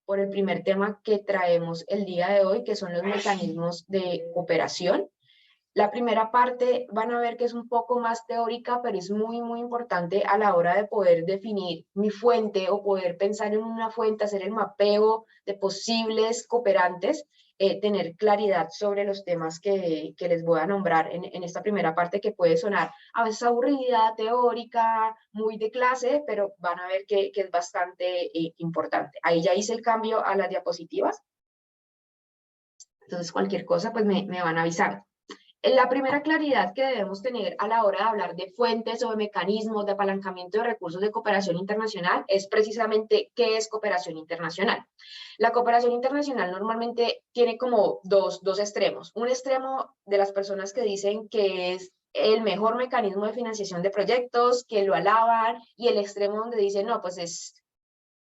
por el primer tema que traemos el día de hoy, que son los mecanismos de cooperación. La primera parte van a ver que es un poco más teórica, pero es muy, muy importante a la hora de poder definir mi fuente o poder pensar en una fuente, hacer el mapeo de posibles cooperantes, tener claridad sobre los temas que les voy a nombrar en esta primera parte, que puede sonar a veces aburrida, teórica, muy de clase, pero van a ver que es bastante importante. Ahí ya hice el cambio a las diapositivas. Entonces cualquier cosa pues me van avisando. La primera claridad que debemos tener a la hora de hablar de fuentes o de mecanismos de apalancamiento de recursos de cooperación internacional es precisamente qué es cooperación internacional. La cooperación internacional normalmente tiene como dos extremos. Un extremo de las personas que dicen que es el mejor mecanismo de financiación de proyectos, que lo alaban, y el extremo donde dicen, no, pues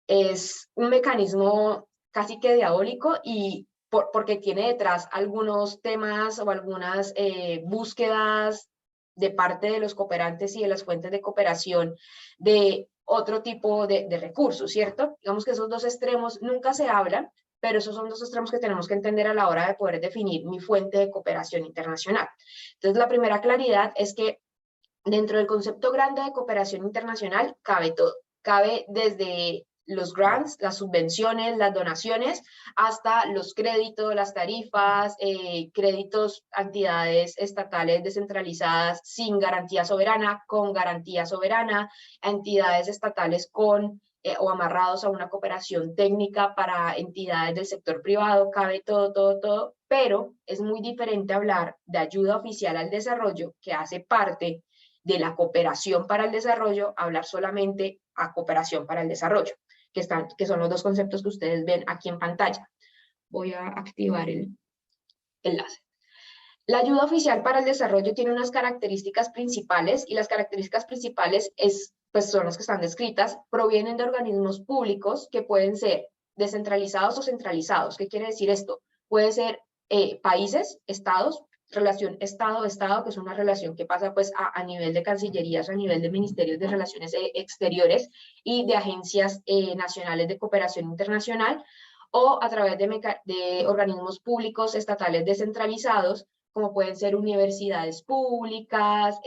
es un mecanismo casi que diabólico y porque tiene detrás algunos temas o algunas búsquedas de parte de los cooperantes y de las fuentes de cooperación de otro tipo de recursos, ¿cierto? Digamos que esos dos extremos nunca se hablan, pero esos son dos extremos que tenemos que entender a la hora de poder definir mi fuente de cooperación internacional. Entonces, la primera claridad es que dentro del concepto grande de cooperación internacional cabe todo. Cabe desde los grants, las subvenciones, las donaciones, hasta los créditos, las tarifas, créditos a entidades estatales descentralizadas sin garantía soberana, con garantía soberana, a entidades estatales con o amarrados a una cooperación técnica para entidades del sector privado, cabe todo, pero es muy diferente hablar de ayuda oficial al desarrollo, que hace parte de la cooperación para el desarrollo, hablar solamente a cooperación para el desarrollo, que son los dos conceptos que ustedes ven aquí en pantalla. Voy a activar el enlace. La ayuda oficial para el desarrollo tiene unas características principales, y las características principales pues son las que están descritas, provienen de organismos públicos que pueden ser descentralizados o centralizados. ¿Qué quiere decir esto? Puede ser países, estados, relación Estado-Estado, que es una relación que pasa pues a nivel de cancillerías o a nivel de ministerios de relaciones exteriores y de agencias nacionales de cooperación internacional, o a través de organismos públicos estatales descentralizados, como pueden ser universidades públicas,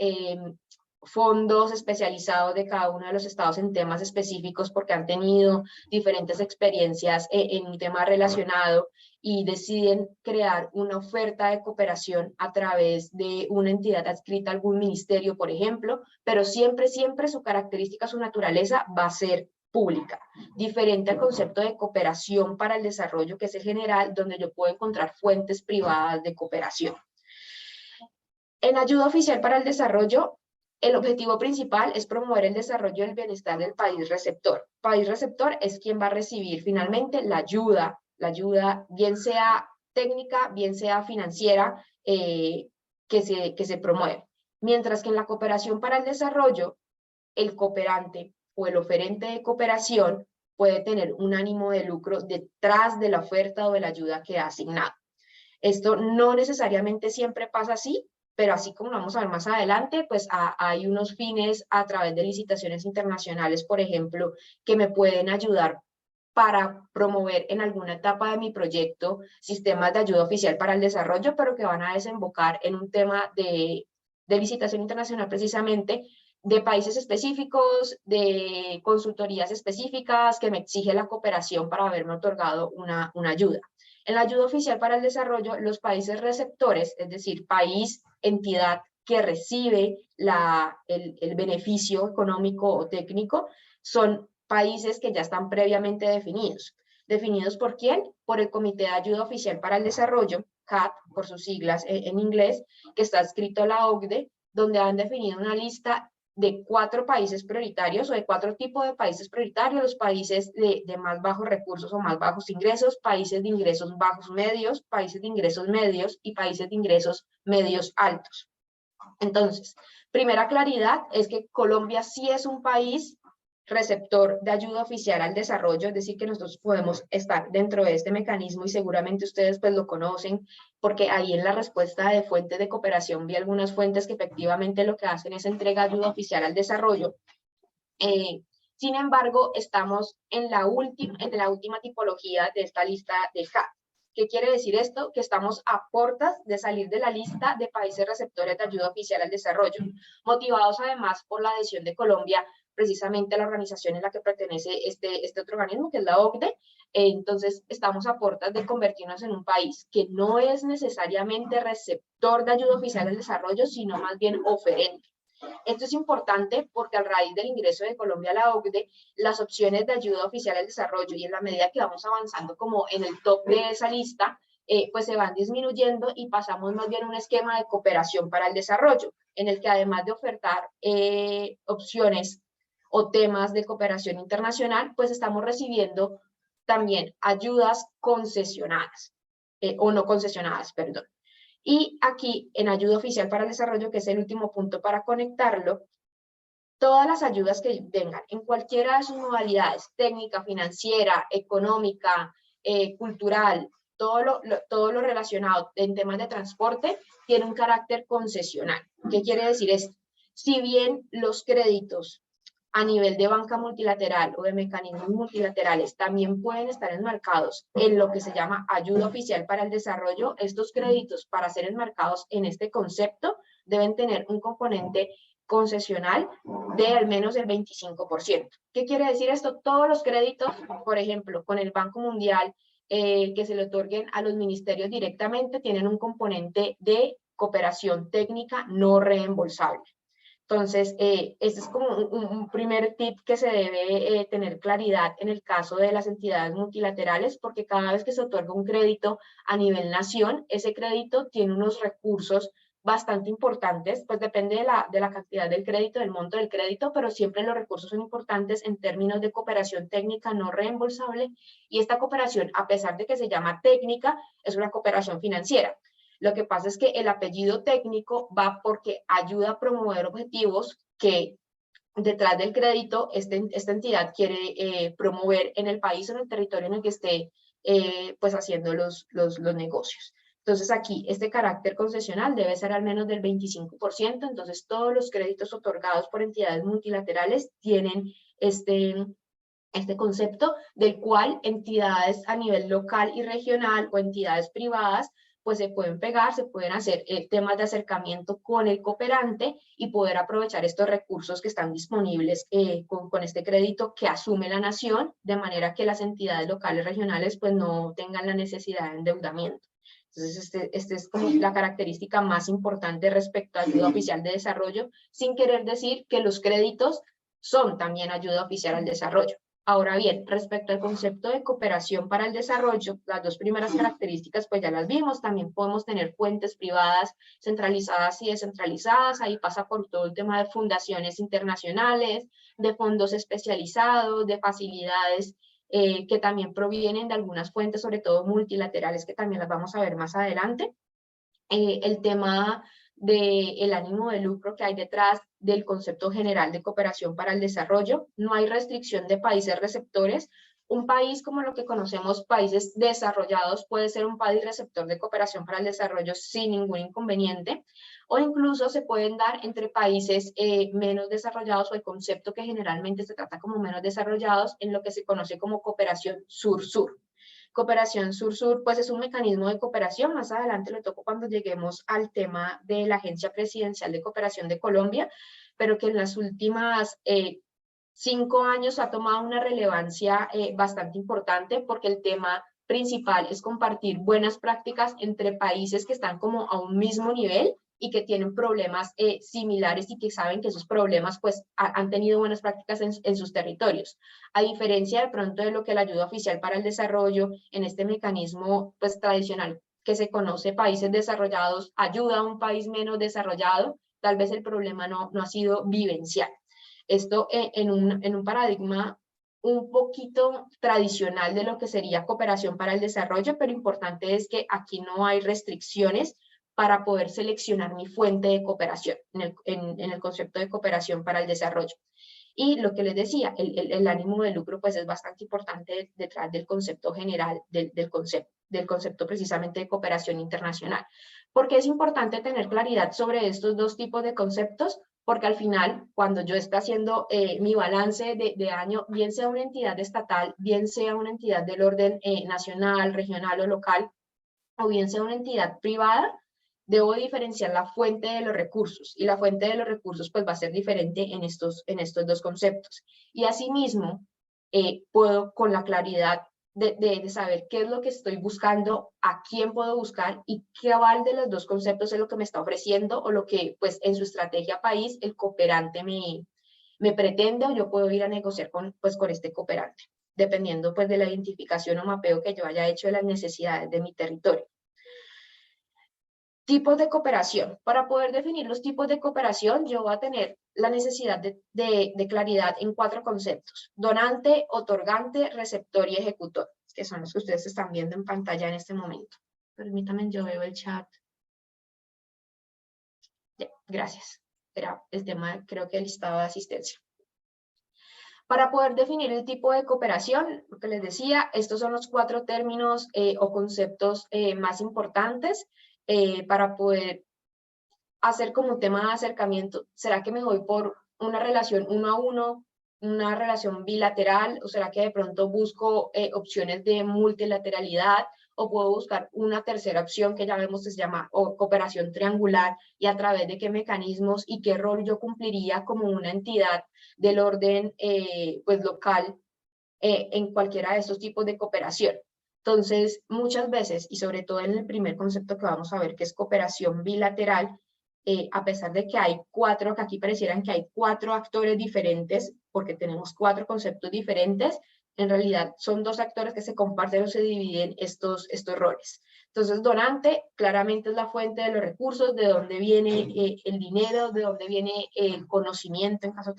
fondos especializados de cada uno de los estados en temas específicos porque han tenido diferentes experiencias en un tema relacionado y deciden crear una oferta de cooperación a través de una entidad adscrita a algún ministerio, por ejemplo, pero siempre su característica, su naturaleza va a ser pública, diferente al concepto de cooperación para el desarrollo, que es el general, donde yo puedo encontrar fuentes privadas de cooperación. En ayuda oficial para el desarrollo, el objetivo principal es promover el desarrollo y el bienestar del país receptor. País receptor es quien va a recibir finalmente la ayuda bien sea técnica, bien sea financiera, que se promueve. Mientras que en la cooperación para el desarrollo, el cooperante o el oferente de cooperación puede tener un ánimo de lucro detrás de la oferta o de la ayuda que ha asignado. Esto no necesariamente siempre pasa así, pero así como lo vamos a ver más adelante, pues hay unos fines a través de licitaciones internacionales, por ejemplo, que me pueden ayudar para promover en alguna etapa de mi proyecto sistemas de ayuda oficial para el desarrollo, pero que van a desembocar en un tema de licitación internacional precisamente, de países específicos, de consultorías específicas que me exige la cooperación para haberme otorgado una ayuda. En la ayuda oficial para el desarrollo, los países receptores, es decir, país, entidad que recibe el beneficio económico o técnico, son países que ya están previamente definidos. ¿Definidos por quién? Por el Comité de Ayuda Oficial para el Desarrollo, CAD, por sus siglas en inglés, que está adscrito a la OCDE, donde han definido una lista de 4 países prioritarios o de 4 tipos de países prioritarios: los países de más bajos recursos o más bajos ingresos, países de ingresos bajos medios, países de ingresos medios y países de ingresos medios altos. Entonces, primera claridad es que Colombia sí es un país receptor de ayuda oficial al desarrollo, es decir, que nosotros podemos estar dentro de este mecanismo, y seguramente ustedes pues lo conocen, porque ahí en la respuesta de fuentes de cooperación vi algunas fuentes que efectivamente lo que hacen es entregar ayuda oficial al desarrollo. Sin embargo, estamos en la última tipología de esta lista de GATT. ¿Qué quiere decir esto? Que estamos a puertas de salir de la lista de países receptores de ayuda oficial al desarrollo, motivados además por la adhesión de Colombia precisamente a la organización en la que pertenece este otro organismo, que es la OCDE. Entonces, estamos a puertas de convertirnos en un país que no es necesariamente receptor de ayuda oficial al desarrollo, sino más bien oferente. Esto es importante porque a raíz del ingreso de Colombia a la OCDE, las opciones de ayuda oficial al desarrollo y en la medida que vamos avanzando como en el top de esa lista, pues se van disminuyendo y pasamos más bien a un esquema de cooperación para el desarrollo, en el que además de ofertar opciones o temas de cooperación internacional, pues estamos recibiendo también ayudas concesionadas, o no concesionadas, perdón. Y aquí, en ayuda oficial para el desarrollo, que es el último punto para conectarlo, todas las ayudas que vengan en cualquiera de sus modalidades, técnica, financiera, económica, cultural, todo lo relacionado en temas de transporte, tiene un carácter concesional. ¿Qué quiere decir esto? Si bien los créditos a nivel de banca multilateral o de mecanismos multilaterales también pueden estar enmarcados en lo que se llama ayuda oficial para el desarrollo, estos créditos para ser enmarcados en este concepto deben tener un componente concesional de al menos el 25%. ¿Qué quiere decir esto? Todos los créditos, por ejemplo, con el Banco Mundial, que se le otorguen a los ministerios directamente, tienen un componente de cooperación técnica no reembolsable. Entonces, este es como un primer tip que se debe tener claridad en el caso de las entidades multilaterales, porque cada vez que se otorga un crédito a nivel nación, ese crédito tiene unos recursos bastante importantes, pues depende de la cantidad del crédito, del monto del crédito, pero siempre los recursos son importantes en términos de cooperación técnica no reembolsable, y esta cooperación, a pesar de que se llama técnica, es una cooperación financiera. Lo que pasa es que el apellido técnico va porque ayuda a promover objetivos que detrás del crédito esta entidad quiere promover en el país o en el territorio en el que esté pues haciendo los negocios. Entonces aquí este carácter concesional debe ser al menos del 25%, entonces todos los créditos otorgados por entidades multilaterales tienen este concepto, del cual entidades a nivel local y regional o entidades privadas pues se pueden pegar, se pueden hacer temas de acercamiento con el cooperante y poder aprovechar estos recursos que están disponibles con este crédito que asume la nación, de manera que las entidades locales regionales pues no tengan la necesidad de endeudamiento. Entonces, este es como la característica más importante respecto a ayuda oficial de desarrollo, sin querer decir que los créditos son también ayuda oficial al desarrollo. Ahora bien, respecto al concepto de cooperación para el desarrollo, las dos primeras características pues ya las vimos, también podemos tener fuentes privadas centralizadas y descentralizadas, ahí pasa por todo el tema de fundaciones internacionales, de fondos especializados, de facilidades que también provienen de algunas fuentes, sobre todo multilaterales, que también las vamos a ver más adelante. El tema del ánimo de lucro que hay detrás del concepto general de cooperación para el desarrollo. No hay restricción de países receptores. Un país como lo que conocemos, países desarrollados, puede ser un país receptor de cooperación para el desarrollo sin ningún inconveniente, o incluso se pueden dar entre países menos desarrollados, o el concepto que generalmente se trata como menos desarrollados, en lo que se conoce como cooperación sur-sur. Cooperación Sur-Sur, pues es un mecanismo de cooperación, más adelante lo toco cuando lleguemos al tema de la Agencia Presidencial de Cooperación de Colombia, pero que en las últimas 5 años ha tomado una relevancia bastante importante, porque el tema principal es compartir buenas prácticas entre países que están como a un mismo nivel y que tienen problemas similares y que saben que esos problemas pues han tenido buenas prácticas en sus territorios. A diferencia de pronto de lo que la ayuda oficial para el desarrollo en este mecanismo pues tradicional que se conoce, países desarrollados ayuda a un país menos desarrollado, tal vez el problema no ha sido vivencial. Esto en un paradigma un poquito tradicional de lo que sería cooperación para el desarrollo, pero importante es que aquí no hay restricciones para poder seleccionar mi fuente de cooperación en el concepto de cooperación para el desarrollo. Y lo que les decía, el ánimo de lucro pues es bastante importante detrás del concepto general, del concepto precisamente de cooperación internacional. ¿Por qué es importante tener claridad sobre estos dos tipos de conceptos? porque al final, cuando yo esté haciendo mi balance de año, bien sea una entidad estatal, bien sea una entidad del orden nacional, regional o local, o bien sea una entidad privada, debo diferenciar la fuente de los recursos, y la fuente de los recursos pues va a ser diferente en estos dos conceptos. Y asimismo, puedo con la claridad de saber qué es lo que estoy buscando, a quién puedo buscar y qué aval de los dos conceptos es lo que me está ofreciendo o lo que pues en su estrategia país el cooperante me pretende, o yo puedo ir a negociar con este cooperante, dependiendo pues de la identificación o mapeo que yo haya hecho de las necesidades de mi territorio. Tipos de cooperación. Para poder definir los tipos de cooperación, yo voy a tener la necesidad de claridad en 4 conceptos: donante, otorgante, receptor y ejecutor, que son los que ustedes están viendo en pantalla en este momento. Permítanme, yo veo el chat. Ya, gracias. Era el tema, creo que el listado de asistencia. Para poder definir el tipo de cooperación, lo que les decía, estos son los 4 términos o conceptos más importantes para poder hacer como un tema de acercamiento. ¿Será que me voy por una relación 1 a 1, una relación bilateral, o será que de pronto busco opciones de multilateralidad, o puedo buscar una tercera opción que ya vemos que se llama cooperación triangular, y a través de qué mecanismos y qué rol yo cumpliría como una entidad del orden pues local en cualquiera de estos tipos de cooperación? Entonces, muchas veces, y sobre todo en el primer concepto que vamos a ver, que es cooperación bilateral, a pesar de que hay 4, que aquí parecieran que hay 4 actores diferentes, porque tenemos 4 conceptos diferentes, en realidad son 2 actores que se comparten o se dividen estos roles. Entonces, donante claramente es la fuente de los recursos, de dónde viene el dinero, de dónde viene el conocimiento, en casos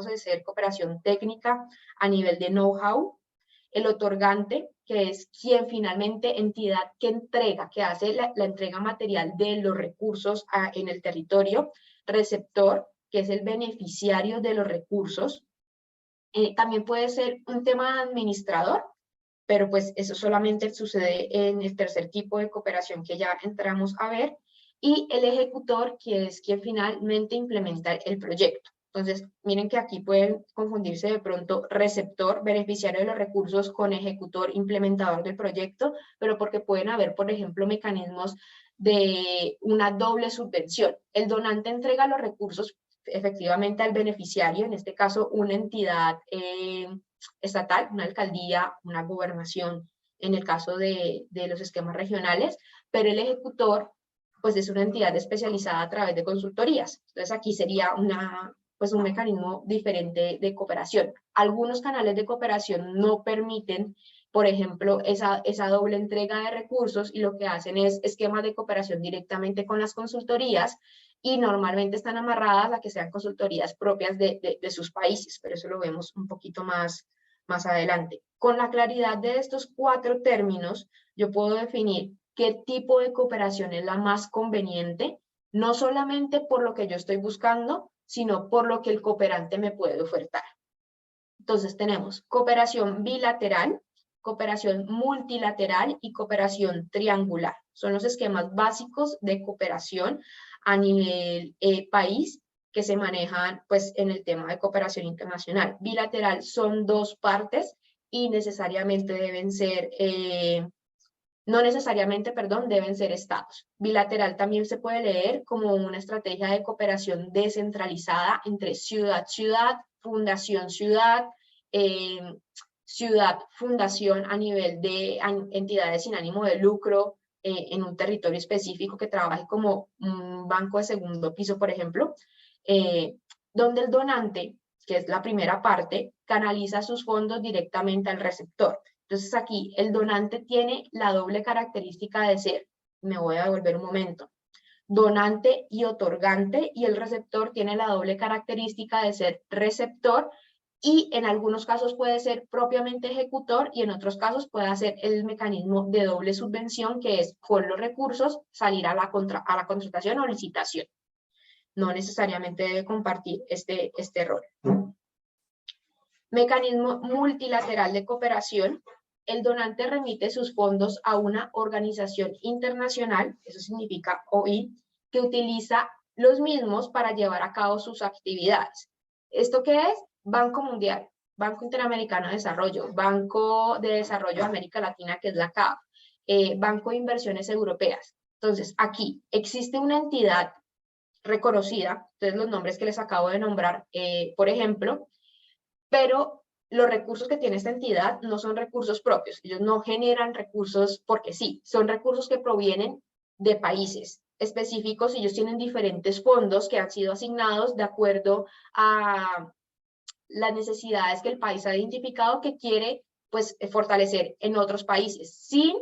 de ser cooperación técnica a nivel de know-how. El otorgante, que es quien finalmente, entidad que entrega, que hace la entrega material de los recursos en el territorio. Receptor, que es el beneficiario de los recursos. También puede ser un tema administrador, pero pues eso solamente sucede en el tercer tipo de cooperación que ya entramos a ver. Y el ejecutor, que es quien finalmente implementa el proyecto. Entonces, miren que aquí pueden confundirse de pronto receptor, beneficiario de los recursos, con ejecutor, implementador del proyecto, pero porque pueden haber, por ejemplo, mecanismos de una doble subvención. El donante entrega los recursos efectivamente al beneficiario, en este caso una entidad estatal, una alcaldía, una gobernación, en el caso de los esquemas regionales, pero el ejecutor pues es una entidad especializada a través de consultorías. Entonces aquí sería pues un mecanismo diferente de cooperación. Algunos canales de cooperación no permiten, por ejemplo, esa doble entrega de recursos, y lo que hacen es esquemas de cooperación directamente con las consultorías, y normalmente están amarradas a que sean consultorías propias de sus países, pero eso lo vemos un poquito más adelante. Con la claridad de estos 4 términos, yo puedo definir qué tipo de cooperación es la más conveniente, no solamente por lo que yo estoy buscando, sino por lo que el cooperante me puede ofertar. Entonces tenemos cooperación bilateral, cooperación multilateral y cooperación triangular. Son los esquemas básicos de cooperación a nivel país que se manejan pues en el tema de cooperación internacional. Bilateral son 2 partes y necesariamente deben ser, no necesariamente, perdón, deben ser estados. Bilateral también se puede leer como una estrategia de cooperación descentralizada entre ciudad-ciudad, fundación-ciudad, ciudad-fundación a nivel de entidades sin ánimo de lucro en un territorio específico que trabaje como un banco de segundo piso, por ejemplo, donde el donante, que es la primera parte, canaliza sus fondos directamente al receptor. Entonces aquí el donante tiene la doble característica de ser, me voy a devolver un momento, donante y otorgante, y el receptor tiene la doble característica de ser receptor, y en algunos casos puede ser propiamente ejecutor, y en otros casos puede hacer el mecanismo de doble subvención, que es con los recursos salir a la contratación o licitación. No necesariamente debe compartir este rol. Mecanismo multilateral de cooperación. El donante remite sus fondos a una organización internacional, eso significa OI, que utiliza los mismos para llevar a cabo sus actividades. ¿Esto qué es? Banco Mundial, Banco Interamericano de Desarrollo, Banco de Desarrollo de América Latina, que es la CAF, Banco de Inversiones Europeas. Entonces, aquí existe una entidad reconocida, entonces los nombres que les acabo de nombrar, por ejemplo, pero los recursos que tiene esta entidad no son recursos propios, ellos no generan recursos porque sí, son recursos que provienen de países específicos y ellos tienen diferentes fondos que han sido asignados de acuerdo a las necesidades que el país ha identificado que quiere pues fortalecer en otros países, sin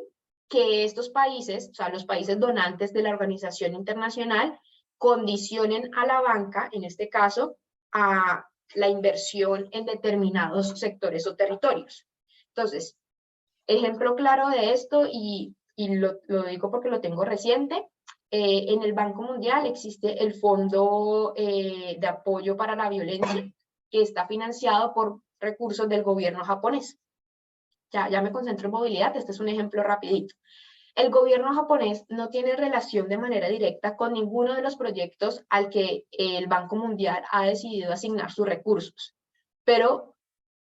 que estos países, o sea, los países donantes de la organización internacional, condicionen a la banca, en este caso, a la inversión en determinados sectores o territorios. Entonces, ejemplo claro de esto, y lo digo porque lo tengo reciente, en el Banco Mundial existe el Fondo de Apoyo para la Violencia, que está financiado por recursos del gobierno japonés. Ya me concentro en movilidad, este es un ejemplo rapidito. El gobierno japonés no tiene relación de manera directa con ninguno de los proyectos al que el Banco Mundial ha decidido asignar sus recursos, pero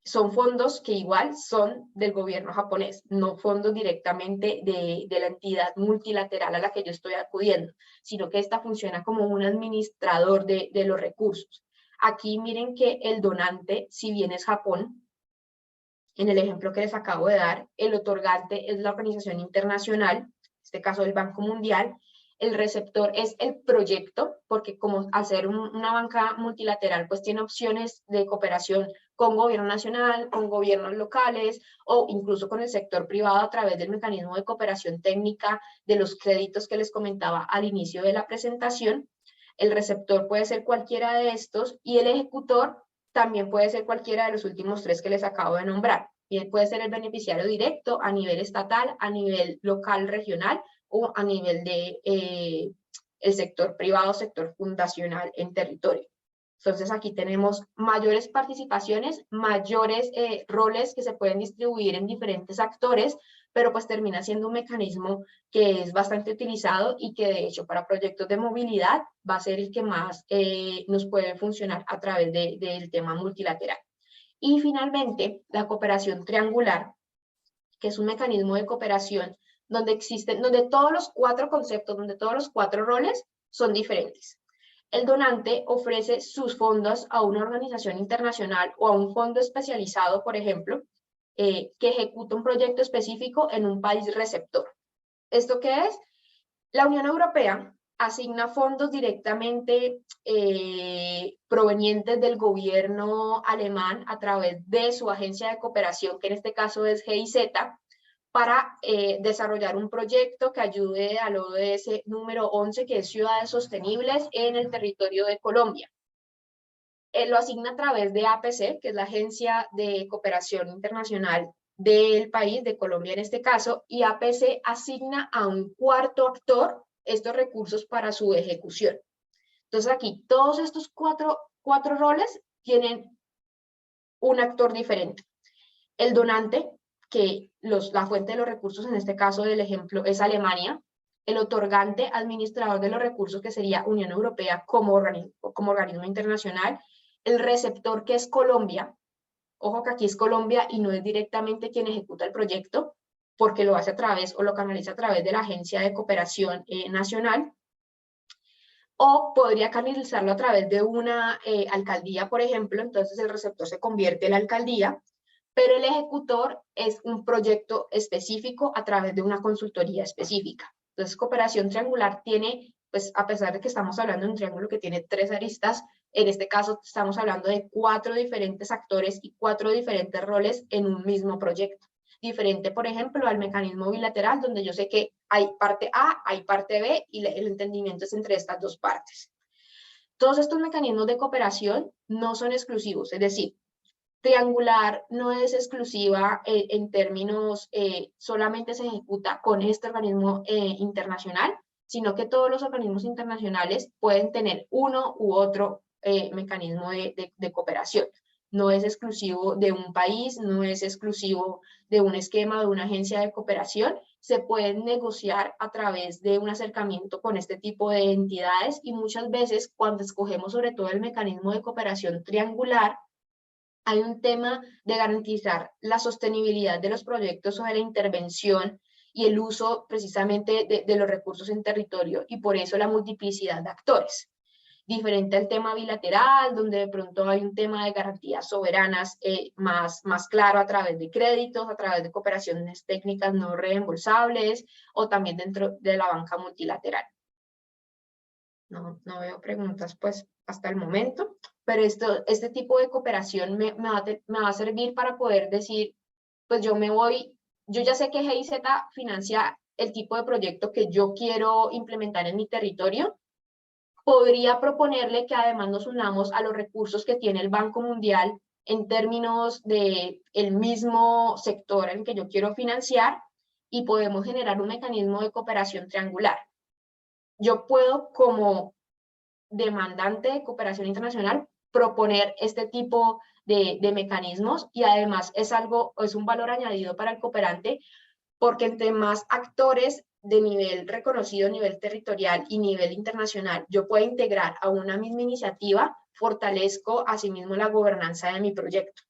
son fondos que igual son del gobierno japonés, no fondos directamente de la entidad multilateral a la que yo estoy acudiendo, sino que esta funciona como un administrador de los recursos. Aquí miren que el donante, si bien es Japón, en el ejemplo que les acabo de dar, el otorgante es la organización internacional, en este caso el Banco Mundial, el receptor es el proyecto, porque como al ser una banca multilateral, pues tiene opciones de cooperación con gobierno nacional, con gobiernos locales o incluso con el sector privado a través del mecanismo de cooperación técnica de los créditos que les comentaba al inicio de la presentación. El receptor puede ser cualquiera de estos y el ejecutor también puede ser cualquiera de los últimos tres que les acabo de nombrar. Bien, puede ser el beneficiario directo a nivel estatal, a nivel local, regional o a nivel de el sector privado, sector fundacional en territorio. Entonces aquí tenemos mayores participaciones, mayores roles que se pueden distribuir en diferentes actores, pero pues termina siendo un mecanismo que es bastante utilizado y que de hecho para proyectos de movilidad va a ser el que más nos puede funcionar a través del tema multilateral. Y finalmente, la cooperación triangular, que es un mecanismo de cooperación donde todos los cuatro conceptos, donde todos los cuatro roles son diferentes. El donante ofrece sus fondos a una organización internacional o a un fondo especializado, por ejemplo, que ejecuta un proyecto específico en un país receptor. ¿Esto qué es? La Unión Europea asigna fondos directamente provenientes del gobierno alemán a través de su agencia de cooperación, que en este caso es GIZ, para desarrollar un proyecto que ayude al ODS número 11, que es Ciudades Sostenibles en el territorio de Colombia. Lo asigna a través de APC, que es la Agencia de Cooperación Internacional del país, de Colombia en este caso, y APC asigna a un cuarto actor estos recursos para su ejecución. Entonces aquí todos estos cuatro roles tienen un actor diferente. El donante, que la fuente de los recursos en este caso del ejemplo es Alemania, el otorgante administrador de los recursos que sería Unión Europea como organismo internacional, el receptor que es Colombia, ojo que aquí es Colombia y no es directamente quien ejecuta el proyecto, porque lo hace a través o lo canaliza a través de la Agencia de Cooperación Nacional, o podría canalizarlo a través de una alcaldía, por ejemplo, entonces el receptor se convierte en la alcaldía, pero el ejecutor es un proyecto específico a través de una consultoría específica. Entonces, cooperación triangular tiene, pues a pesar de que estamos hablando de un triángulo que tiene 3 aristas, en este caso estamos hablando de 4 diferentes actores y 4 diferentes roles en un mismo proyecto. Diferente, por ejemplo, al mecanismo bilateral, donde yo sé que hay parte A, hay parte B, y el entendimiento es entre estas dos partes. Todos estos mecanismos de cooperación no son exclusivos, es decir, triangular no es exclusiva en términos solamente se ejecuta con este organismo internacional, sino que todos los organismos internacionales pueden tener uno u otro mecanismo de cooperación. no es exclusivo de un país, no es exclusivo de un esquema, de una agencia de cooperación, se pueden negociar a través de un acercamiento con este tipo de entidades y muchas veces cuando escogemos sobre todo el mecanismo de cooperación triangular, hay un tema de garantizar la sostenibilidad de los proyectos o de la intervención y el uso precisamente de los recursos en territorio y por eso la multiplicidad de actores. Diferente al tema bilateral, donde de pronto hay un tema de garantías soberanas más claro a través de créditos, a través de cooperaciones técnicas no reembolsables o también dentro de la banca multilateral. No veo preguntas pues hasta el momento, pero este tipo de cooperación me va a servir para poder decir, pues yo ya sé que GIZ financia el tipo de proyecto que yo quiero implementar en mi territorio. Podría proponerle que además nos unamos a los recursos que tiene el Banco Mundial en términos de el mismo sector en que yo quiero financiar y podemos generar un mecanismo de cooperación triangular. Yo puedo, como demandante de cooperación internacional, proponer este tipo de mecanismos y además es un valor añadido para el cooperante porque entre más actores de nivel reconocido, nivel territorial y nivel internacional yo pueda integrar a una misma iniciativa, fortalezco asimismo la gobernanza de mi proyecto.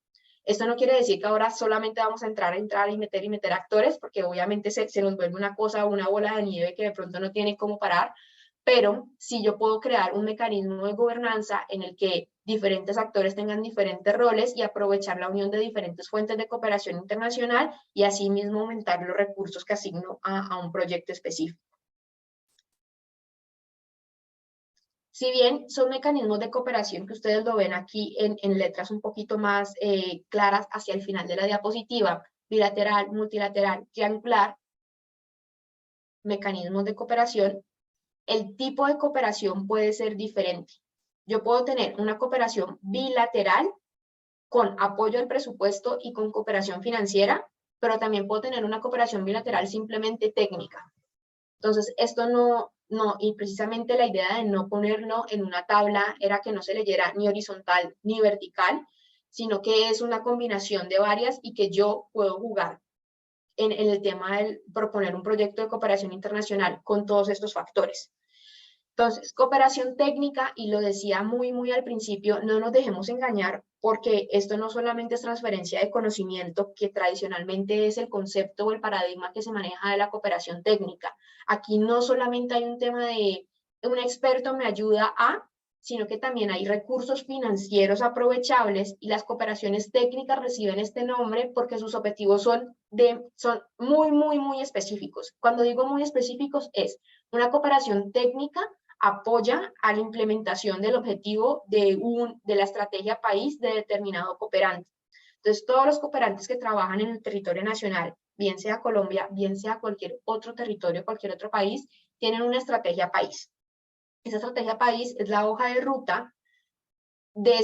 Esto no quiere decir que ahora solamente vamos a entrar y meter actores, porque obviamente se nos vuelve una cosa, una bola de nieve que de pronto no tiene cómo parar, pero si yo puedo crear un mecanismo de gobernanza en el que diferentes actores tengan diferentes roles y aprovechar la unión de diferentes fuentes de cooperación internacional y asimismo aumentar los recursos que asigno a un proyecto específico. Si bien son mecanismos de cooperación que ustedes lo ven aquí en letras un poquito más claras hacia el final de la diapositiva, bilateral, multilateral, triangular, mecanismos de cooperación, el tipo de cooperación puede ser diferente. Yo puedo tener una cooperación bilateral con apoyo al presupuesto y con cooperación financiera, pero también puedo tener una cooperación bilateral simplemente técnica. Entonces, esto y precisamente la idea de no ponerlo en una tabla era que no se leyera ni horizontal ni vertical, sino que es una combinación de varias y que yo puedo jugar en el tema de proponer un proyecto de cooperación internacional con todos estos factores. Entonces, cooperación técnica, y lo decía muy al principio, no nos dejemos engañar porque esto no solamente es transferencia de conocimiento, que tradicionalmente es el concepto o el paradigma que se maneja de la cooperación técnica. Aquí no solamente hay un tema de un experto me ayuda a, sino que también hay recursos financieros aprovechables y las cooperaciones técnicas reciben este nombre porque sus objetivos son muy específicos. Cuando digo muy específicos es una cooperación técnica apoya a la implementación del objetivo de la estrategia país de determinado cooperante. Entonces, todos los cooperantes que trabajan en el territorio nacional, bien sea Colombia, bien sea cualquier otro territorio, cualquier otro país, tienen una estrategia país. Esa estrategia país es la hoja de ruta de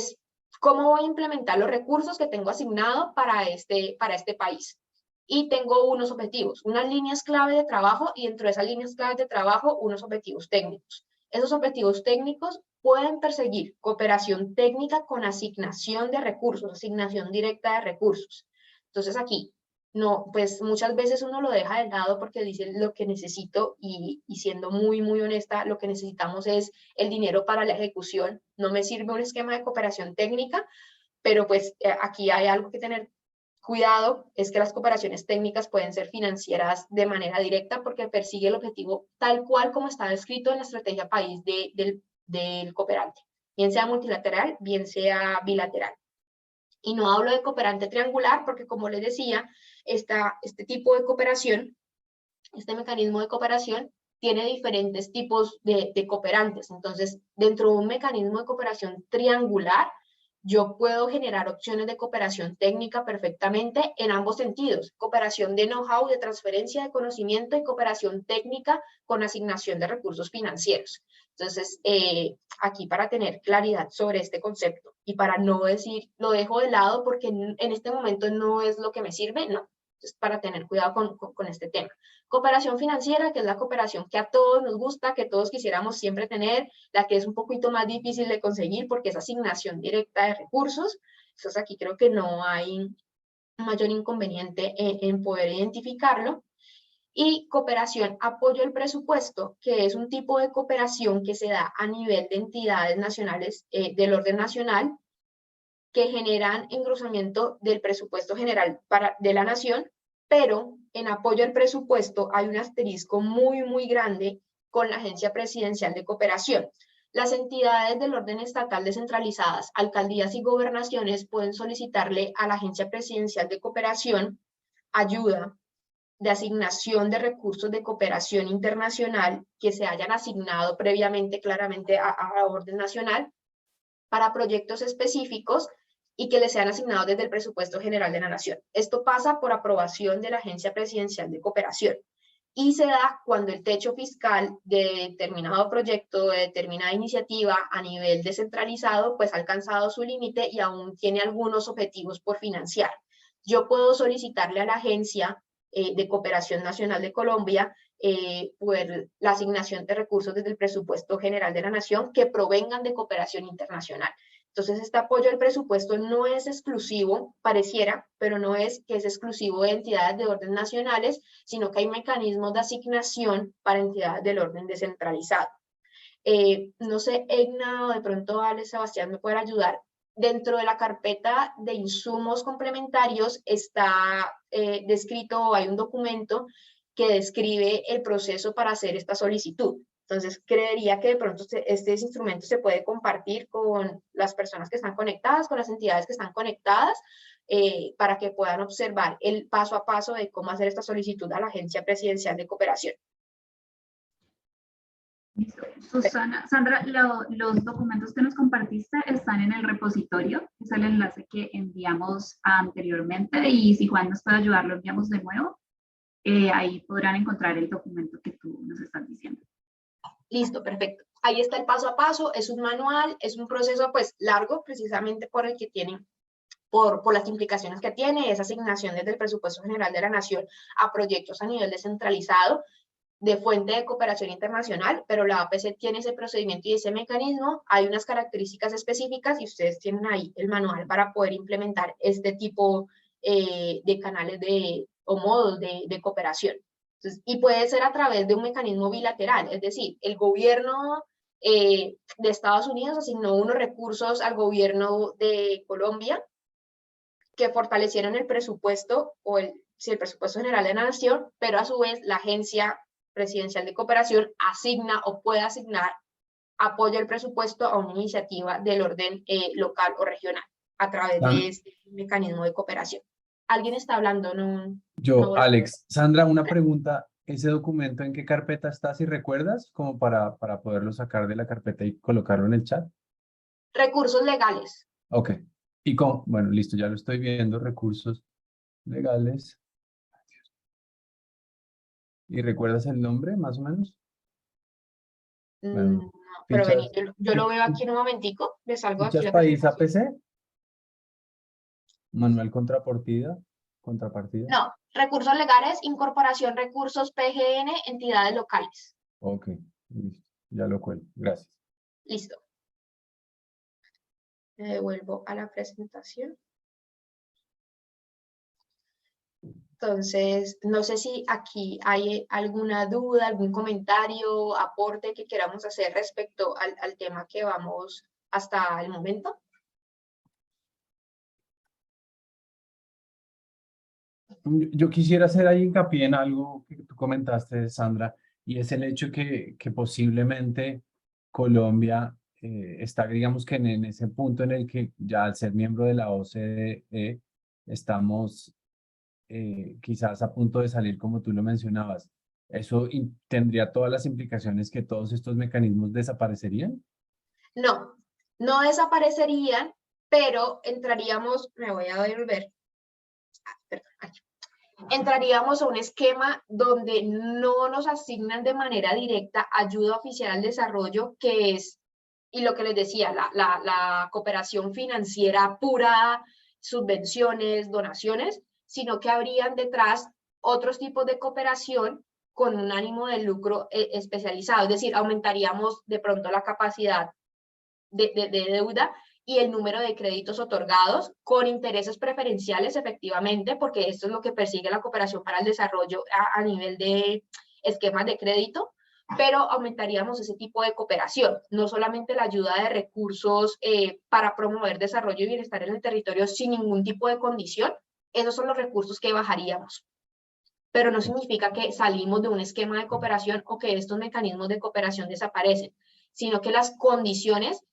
cómo voy a implementar los recursos que tengo asignado para este país. Y tengo unos objetivos, unas líneas clave de trabajo y dentro de esas líneas clave de trabajo unos objetivos técnicos. Esos objetivos técnicos pueden perseguir cooperación técnica con asignación de recursos, asignación directa de recursos. Entonces aquí, no, pues muchas veces uno lo deja de lado porque dice lo que necesito y siendo muy honesta, lo que necesitamos es el dinero para la ejecución. No me sirve un esquema de cooperación técnica, pero pues aquí hay algo que tener cuidado, es que las cooperaciones técnicas pueden ser financieras de manera directa porque persigue el objetivo tal cual como está descrito en la estrategia país del cooperante, bien sea multilateral, bien sea bilateral. Y no hablo de cooperante triangular porque, como les decía, este tipo de cooperación, este mecanismo de cooperación, tiene diferentes tipos de cooperantes. Entonces, dentro de un mecanismo de cooperación triangular, yo puedo generar opciones de cooperación técnica perfectamente en ambos sentidos. Cooperación de know-how, de transferencia de conocimiento y cooperación técnica con asignación de recursos financieros. Entonces, aquí para tener claridad sobre este concepto y para no decir, lo dejo de lado porque en este momento no es lo que me sirve, no. Entonces, para tener cuidado con este tema. Cooperación financiera, que es la cooperación que a todos nos gusta, que todos quisiéramos siempre tener, la que es un poquito más difícil de conseguir porque es asignación directa de recursos. Entonces aquí creo que no hay mayor inconveniente en poder identificarlo. Y cooperación, apoyo al presupuesto, que es un tipo de cooperación que se da a nivel de entidades nacionales del orden nacional, que generan engrosamiento del presupuesto general de la nación, pero en apoyo al presupuesto hay un asterisco muy grande con la Agencia Presidencial de Cooperación. Las entidades del orden estatal descentralizadas, alcaldías y gobernaciones pueden solicitarle a la Agencia Presidencial de Cooperación ayuda de asignación de recursos de cooperación internacional que se hayan asignado previamente claramente a orden nacional para proyectos específicos y que les sean asignados desde el presupuesto general de la nación. Esto pasa por aprobación de la Agencia Presidencial de Cooperación y se da cuando el techo fiscal de determinado proyecto, de determinada iniciativa a nivel descentralizado, pues ha alcanzado su límite y aún tiene algunos objetivos por financiar. Yo puedo solicitarle a la Agencia de Cooperación Nacional de Colombia pues, la asignación de recursos desde el presupuesto general de la nación que provengan de cooperación internacional. Entonces, este apoyo al presupuesto no es exclusivo, pareciera, pero no es que es exclusivo de entidades de orden nacionales, sino que hay mecanismos de asignación para entidades del orden descentralizado. No sé, Egna o de pronto Ale, Sebastián me puede ayudar. Dentro de la carpeta de insumos complementarios está descrito, hay un documento que describe el proceso para hacer esta solicitud. Entonces, creería que de pronto este instrumento se puede compartir con las personas que están conectadas, con las entidades que están conectadas, para que puedan observar el paso a paso de cómo hacer esta solicitud a la Agencia Presidencial de Cooperación. Listo. Susana, Sandra, los documentos que nos compartiste están en el repositorio, es el enlace que enviamos anteriormente y si Juan nos puede ayudar, lo enviamos de nuevo. Ahí podrán encontrar el documento que tú nos estás diciendo. Listo, perfecto. Ahí está el paso a paso, es un manual, es un proceso pues largo precisamente por el que tienen, por las implicaciones que tiene, esa asignación desde el presupuesto general de la nación a proyectos a nivel descentralizado de fuente de cooperación internacional, pero la APC tiene ese procedimiento y ese mecanismo, hay unas características específicas y ustedes tienen ahí el manual para poder implementar este tipo de canales o modos de cooperación. Entonces, y puede ser a través de un mecanismo bilateral, es decir, el gobierno de Estados Unidos asignó unos recursos al gobierno de Colombia que fortalecieron el presupuesto o el presupuesto general de la nación, pero a su vez la Agencia Presidencial de Cooperación asigna o puede asignar apoyo al presupuesto a una iniciativa del orden local o regional a través de este mecanismo de cooperación. ¿Alguien está hablando? Yo, Alex. Sandra, una pregunta. ¿Ese documento en qué carpeta está, si recuerdas? Como para poderlo sacar de la carpeta y colocarlo en el chat. Recursos legales. Ok. Y bueno, listo, ya lo estoy viendo. Recursos legales. ¿Y recuerdas el nombre, más o menos? Bueno, no, pero vení, yo lo veo aquí en un momentico. Les salgo aquí ¿Fichas la país presentación. APC? Manual contrapartida. No, recursos legales, incorporación recursos PGN, entidades locales. Ok, listo. Ya lo cuelgo. Gracias. Listo. Me devuelvo a la presentación. Entonces, no sé si aquí hay alguna duda, algún comentario, aporte que queramos hacer respecto al tema que vamos hasta el momento. Yo quisiera hacer ahí hincapié en algo que tú comentaste, Sandra, y es el hecho que posiblemente Colombia está, digamos que en ese punto en el que ya al ser miembro de la OCDE estamos quizás a punto de salir, como tú lo mencionabas. ¿Eso tendría todas las implicaciones que todos estos mecanismos desaparecerían? No, no desaparecerían, pero entraríamos, me voy a devolver, perdón, aquí. Entraríamos a un esquema donde no nos asignan de manera directa ayuda oficial al desarrollo, que es, y lo que les decía, la cooperación financiera pura, subvenciones, donaciones, sino que habrían detrás otros tipos de cooperación con un ánimo de lucro especializado, es decir, aumentaríamos de pronto la capacidad de deuda y el número de créditos otorgados con intereses preferenciales, efectivamente, porque esto es lo que persigue la cooperación para el desarrollo a nivel de esquemas de crédito, pero aumentaríamos ese tipo de cooperación, no solamente la ayuda de recursos para promover desarrollo y bienestar en el territorio sin ningún tipo de condición, esos son los recursos que bajaríamos. Pero no significa que salimos de un esquema de cooperación o que estos mecanismos de cooperación desaparecen, sino que las condiciones,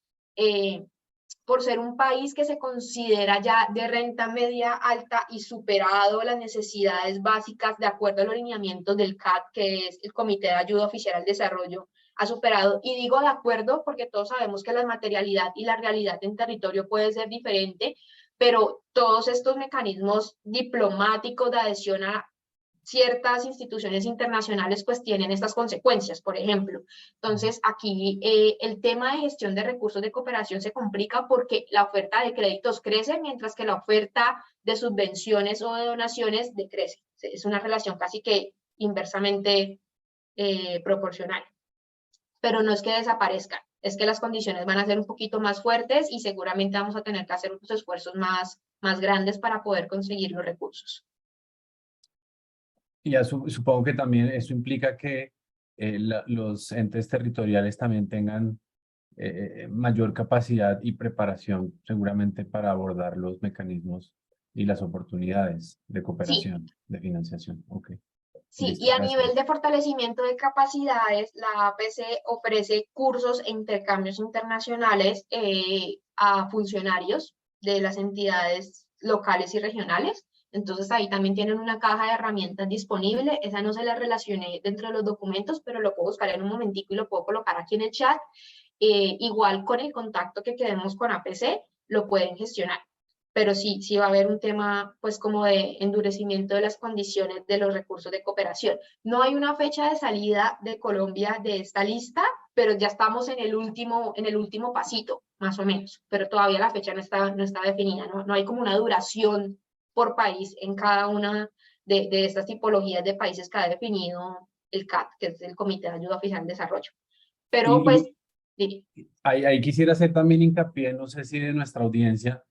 por ser un país que se considera ya de renta media alta y superado las necesidades básicas de acuerdo a los lineamientos del CAD, que es el Comité de Ayuda Oficial al Desarrollo, ha superado, y digo de acuerdo porque todos sabemos que la materialidad y la realidad en territorio puede ser diferente, pero todos estos mecanismos diplomáticos de adhesión a ciertas instituciones internacionales pues tienen estas consecuencias, por ejemplo. Entonces, aquí el tema de gestión de recursos de cooperación se complica porque la oferta de créditos crece, mientras que la oferta de subvenciones o de donaciones decrece. Es una relación casi que inversamente proporcional. Pero no es que desaparezcan, es que las condiciones van a ser un poquito más fuertes y seguramente vamos a tener que hacer unos esfuerzos más grandes para poder conseguir los recursos. Y supongo que también eso implica que los entes territoriales también tengan mayor capacidad y preparación seguramente para abordar los mecanismos y las oportunidades de Sí, cooperación, de financiación. Ok, sí, listo, y a nivel gracias. de fortalecimiento de capacidades, la APC ofrece cursos e intercambios internacionales a funcionarios de las entidades locales y regionales. Entonces ahí también tienen una caja de herramientas disponible. Esa no se la relacioné dentro de los documentos, pero lo puedo buscar en un momentico y lo puedo colocar aquí en el chat. Igual con el contacto que quedemos con APC, lo pueden gestionar. Pero sí, sí va a haber un tema pues como de endurecimiento de las condiciones de los recursos de cooperación. No hay una fecha de salida de Colombia de esta lista, pero ya estamos en el último pasito, más o menos, pero todavía la fecha no está definida, no hay como una duración por país en cada una de estas tipologías de países que ha definido el CAD, que es el Comité de Ayuda Oficial al Desarrollo. Pero pues, Y ahí quisiera hacer también hincapié, no sé si de nuestra audiencia,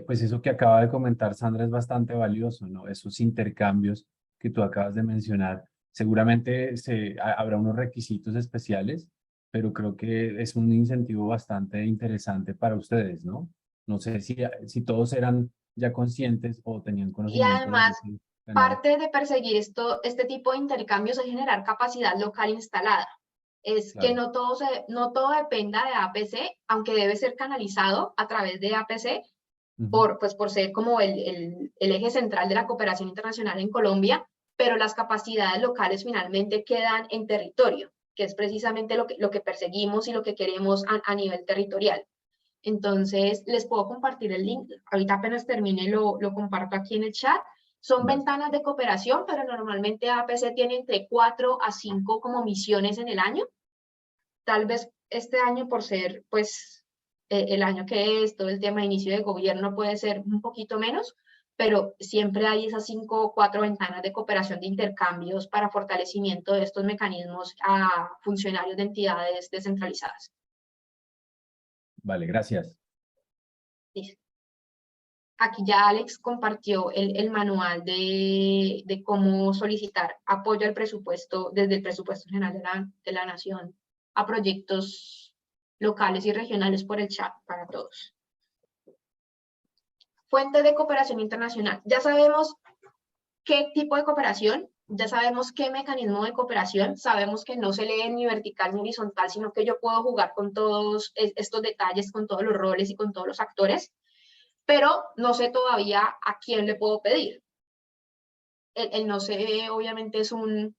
pues eso que acaba de comentar Sandra es bastante valioso, ¿no? Esos intercambios que tú acabas de mencionar, seguramente habrá unos requisitos especiales, pero creo que es un incentivo bastante interesante para ustedes, ¿no? No sé si todos eran ya conscientes o tenían y conocimiento de además, ese canal. parte de perseguir este tipo de intercambios es generar capacidad local instalada. Es que Claro. no todo dependa de APC, aunque debe ser canalizado a través de APC, Ujú. pues por ser como el eje central de la cooperación internacional en Colombia, pero las capacidades locales finalmente quedan en territorio, que es precisamente lo que perseguimos y lo que queremos a nivel territorial. Entonces, les puedo compartir el link. Ahorita apenas termine, lo comparto aquí en el chat. Son Gracias. ventanas de cooperación, pero normalmente APC tiene entre 4 a 5 como misiones en el año. Tal vez este año, por ser pues el año que es, todo el tema de inicio de gobierno puede ser un poquito menos, pero siempre hay esas 5 o 4 ventanas de cooperación de intercambios para fortalecimiento de estos mecanismos a funcionarios de entidades descentralizadas. Vale, gracias. Listo. Aquí ya Alex compartió el manual de cómo solicitar apoyo al presupuesto desde el presupuesto general de la Nación a proyectos locales y regionales por el chat para todos. Fuente de cooperación internacional. Ya sabemos qué tipo de cooperación, ya sabemos qué mecanismo de cooperación, sabemos que no se lee ni vertical ni horizontal, sino que yo puedo jugar con todos estos detalles, con todos los roles y con todos los actores, pero no sé todavía a quién le puedo pedir. El no sé, obviamente, es un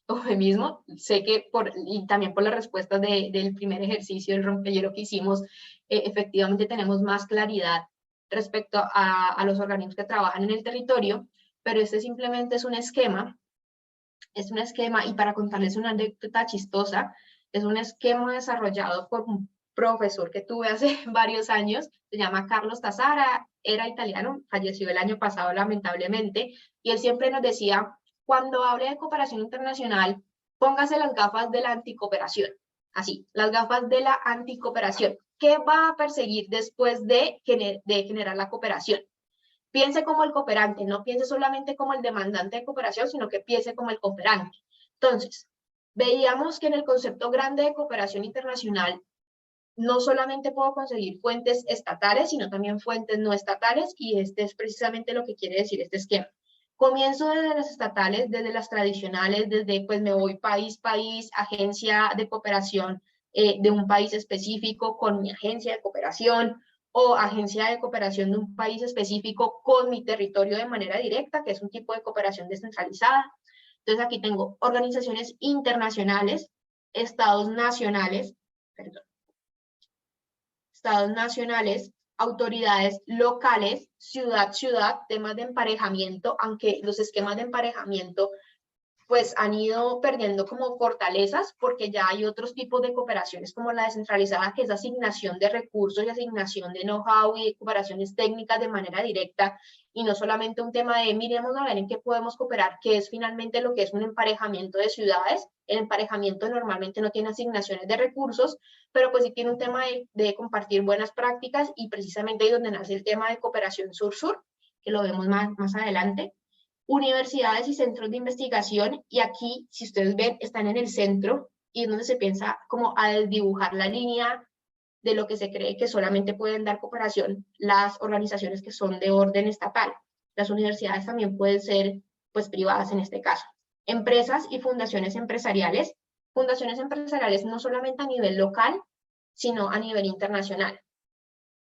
eufemismo. Sé que y también por las respuestas del primer ejercicio, el rompehielo que hicimos, efectivamente tenemos más claridad respecto a los organismos que trabajan en el territorio, pero este simplemente es un esquema, y para contarles una anécdota chistosa, es un esquema desarrollado por un profesor que tuve hace varios años, se llama Carlos Tazzara, era italiano, falleció el año pasado lamentablemente, y él siempre nos decía, cuando hable de cooperación internacional, póngase las gafas de la anticooperación, así, las gafas de la anticooperación. ¿qué va a perseguir después de generar la cooperación? Piense como el cooperante, no piense solamente como el demandante de cooperación, sino que piense como el cooperante. Entonces, veíamos que en el concepto grande de cooperación internacional, no solamente puedo conseguir fuentes estatales, sino también fuentes no estatales, y este es precisamente lo que quiere decir este esquema. Comienzo desde las estatales, desde las tradicionales, desde pues me voy país, agencia de cooperación de un país específico con mi agencia de cooperación, o agencia de cooperación de un país específico con mi territorio de manera directa, que es un tipo de cooperación descentralizada. Entonces aquí tengo organizaciones internacionales, estados nacionales, autoridades locales, ciudad, temas de emparejamiento, aunque los esquemas de emparejamiento pues han ido perdiendo como fortalezas porque ya hay otros tipos de cooperaciones como la descentralizada, que es asignación de recursos y asignación de know-how y de cooperaciones técnicas de manera directa, y no solamente un tema de miremos a ver en qué podemos cooperar, que es finalmente lo que es un emparejamiento de ciudades. El emparejamiento normalmente no tiene asignaciones de recursos, pero pues sí tiene un tema de compartir buenas prácticas, y precisamente ahí donde nace el tema de cooperación sur-sur, que lo vemos más adelante. Universidades y centros de investigación, y aquí, si ustedes ven, están en el centro, y es donde se piensa como a desdibujar la línea de lo que se cree que solamente pueden dar cooperación las organizaciones que son de orden estatal. Las universidades también pueden ser, pues, privadas en este caso. Empresas y fundaciones empresariales no solamente a nivel local, sino a nivel internacional.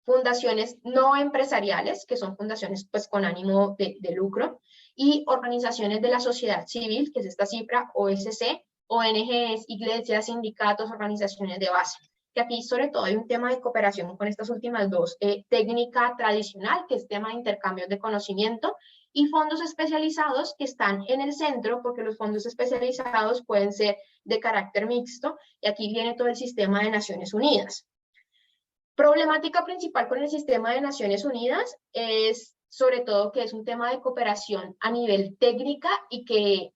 Fundaciones no empresariales, que son fundaciones pues con ánimo de lucro, y organizaciones de la sociedad civil, que es esta cifra, OSC, ONGs, iglesias, sindicatos, organizaciones de base. Que aquí sobre todo hay un tema de cooperación con estas últimas dos, técnica tradicional, que es tema de intercambios de conocimiento, y fondos especializados que están en el centro, porque los fondos especializados pueden ser de carácter mixto, y aquí viene todo el sistema de Naciones Unidas. Problemática principal con el sistema de Naciones Unidas es sobre todo que es un tema de cooperación a nivel técnica, y que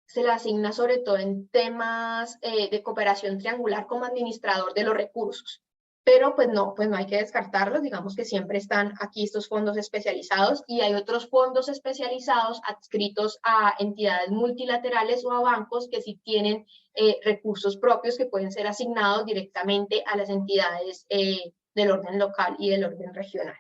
se le asigna sobre todo en temas de cooperación triangular como administrador de los recursos. Pero pues no hay que descartarlos, digamos que siempre están aquí estos fondos especializados, y hay otros fondos especializados adscritos a entidades multilaterales o a bancos que sí tienen recursos propios que pueden ser asignados directamente a las entidades del orden local y del orden regional.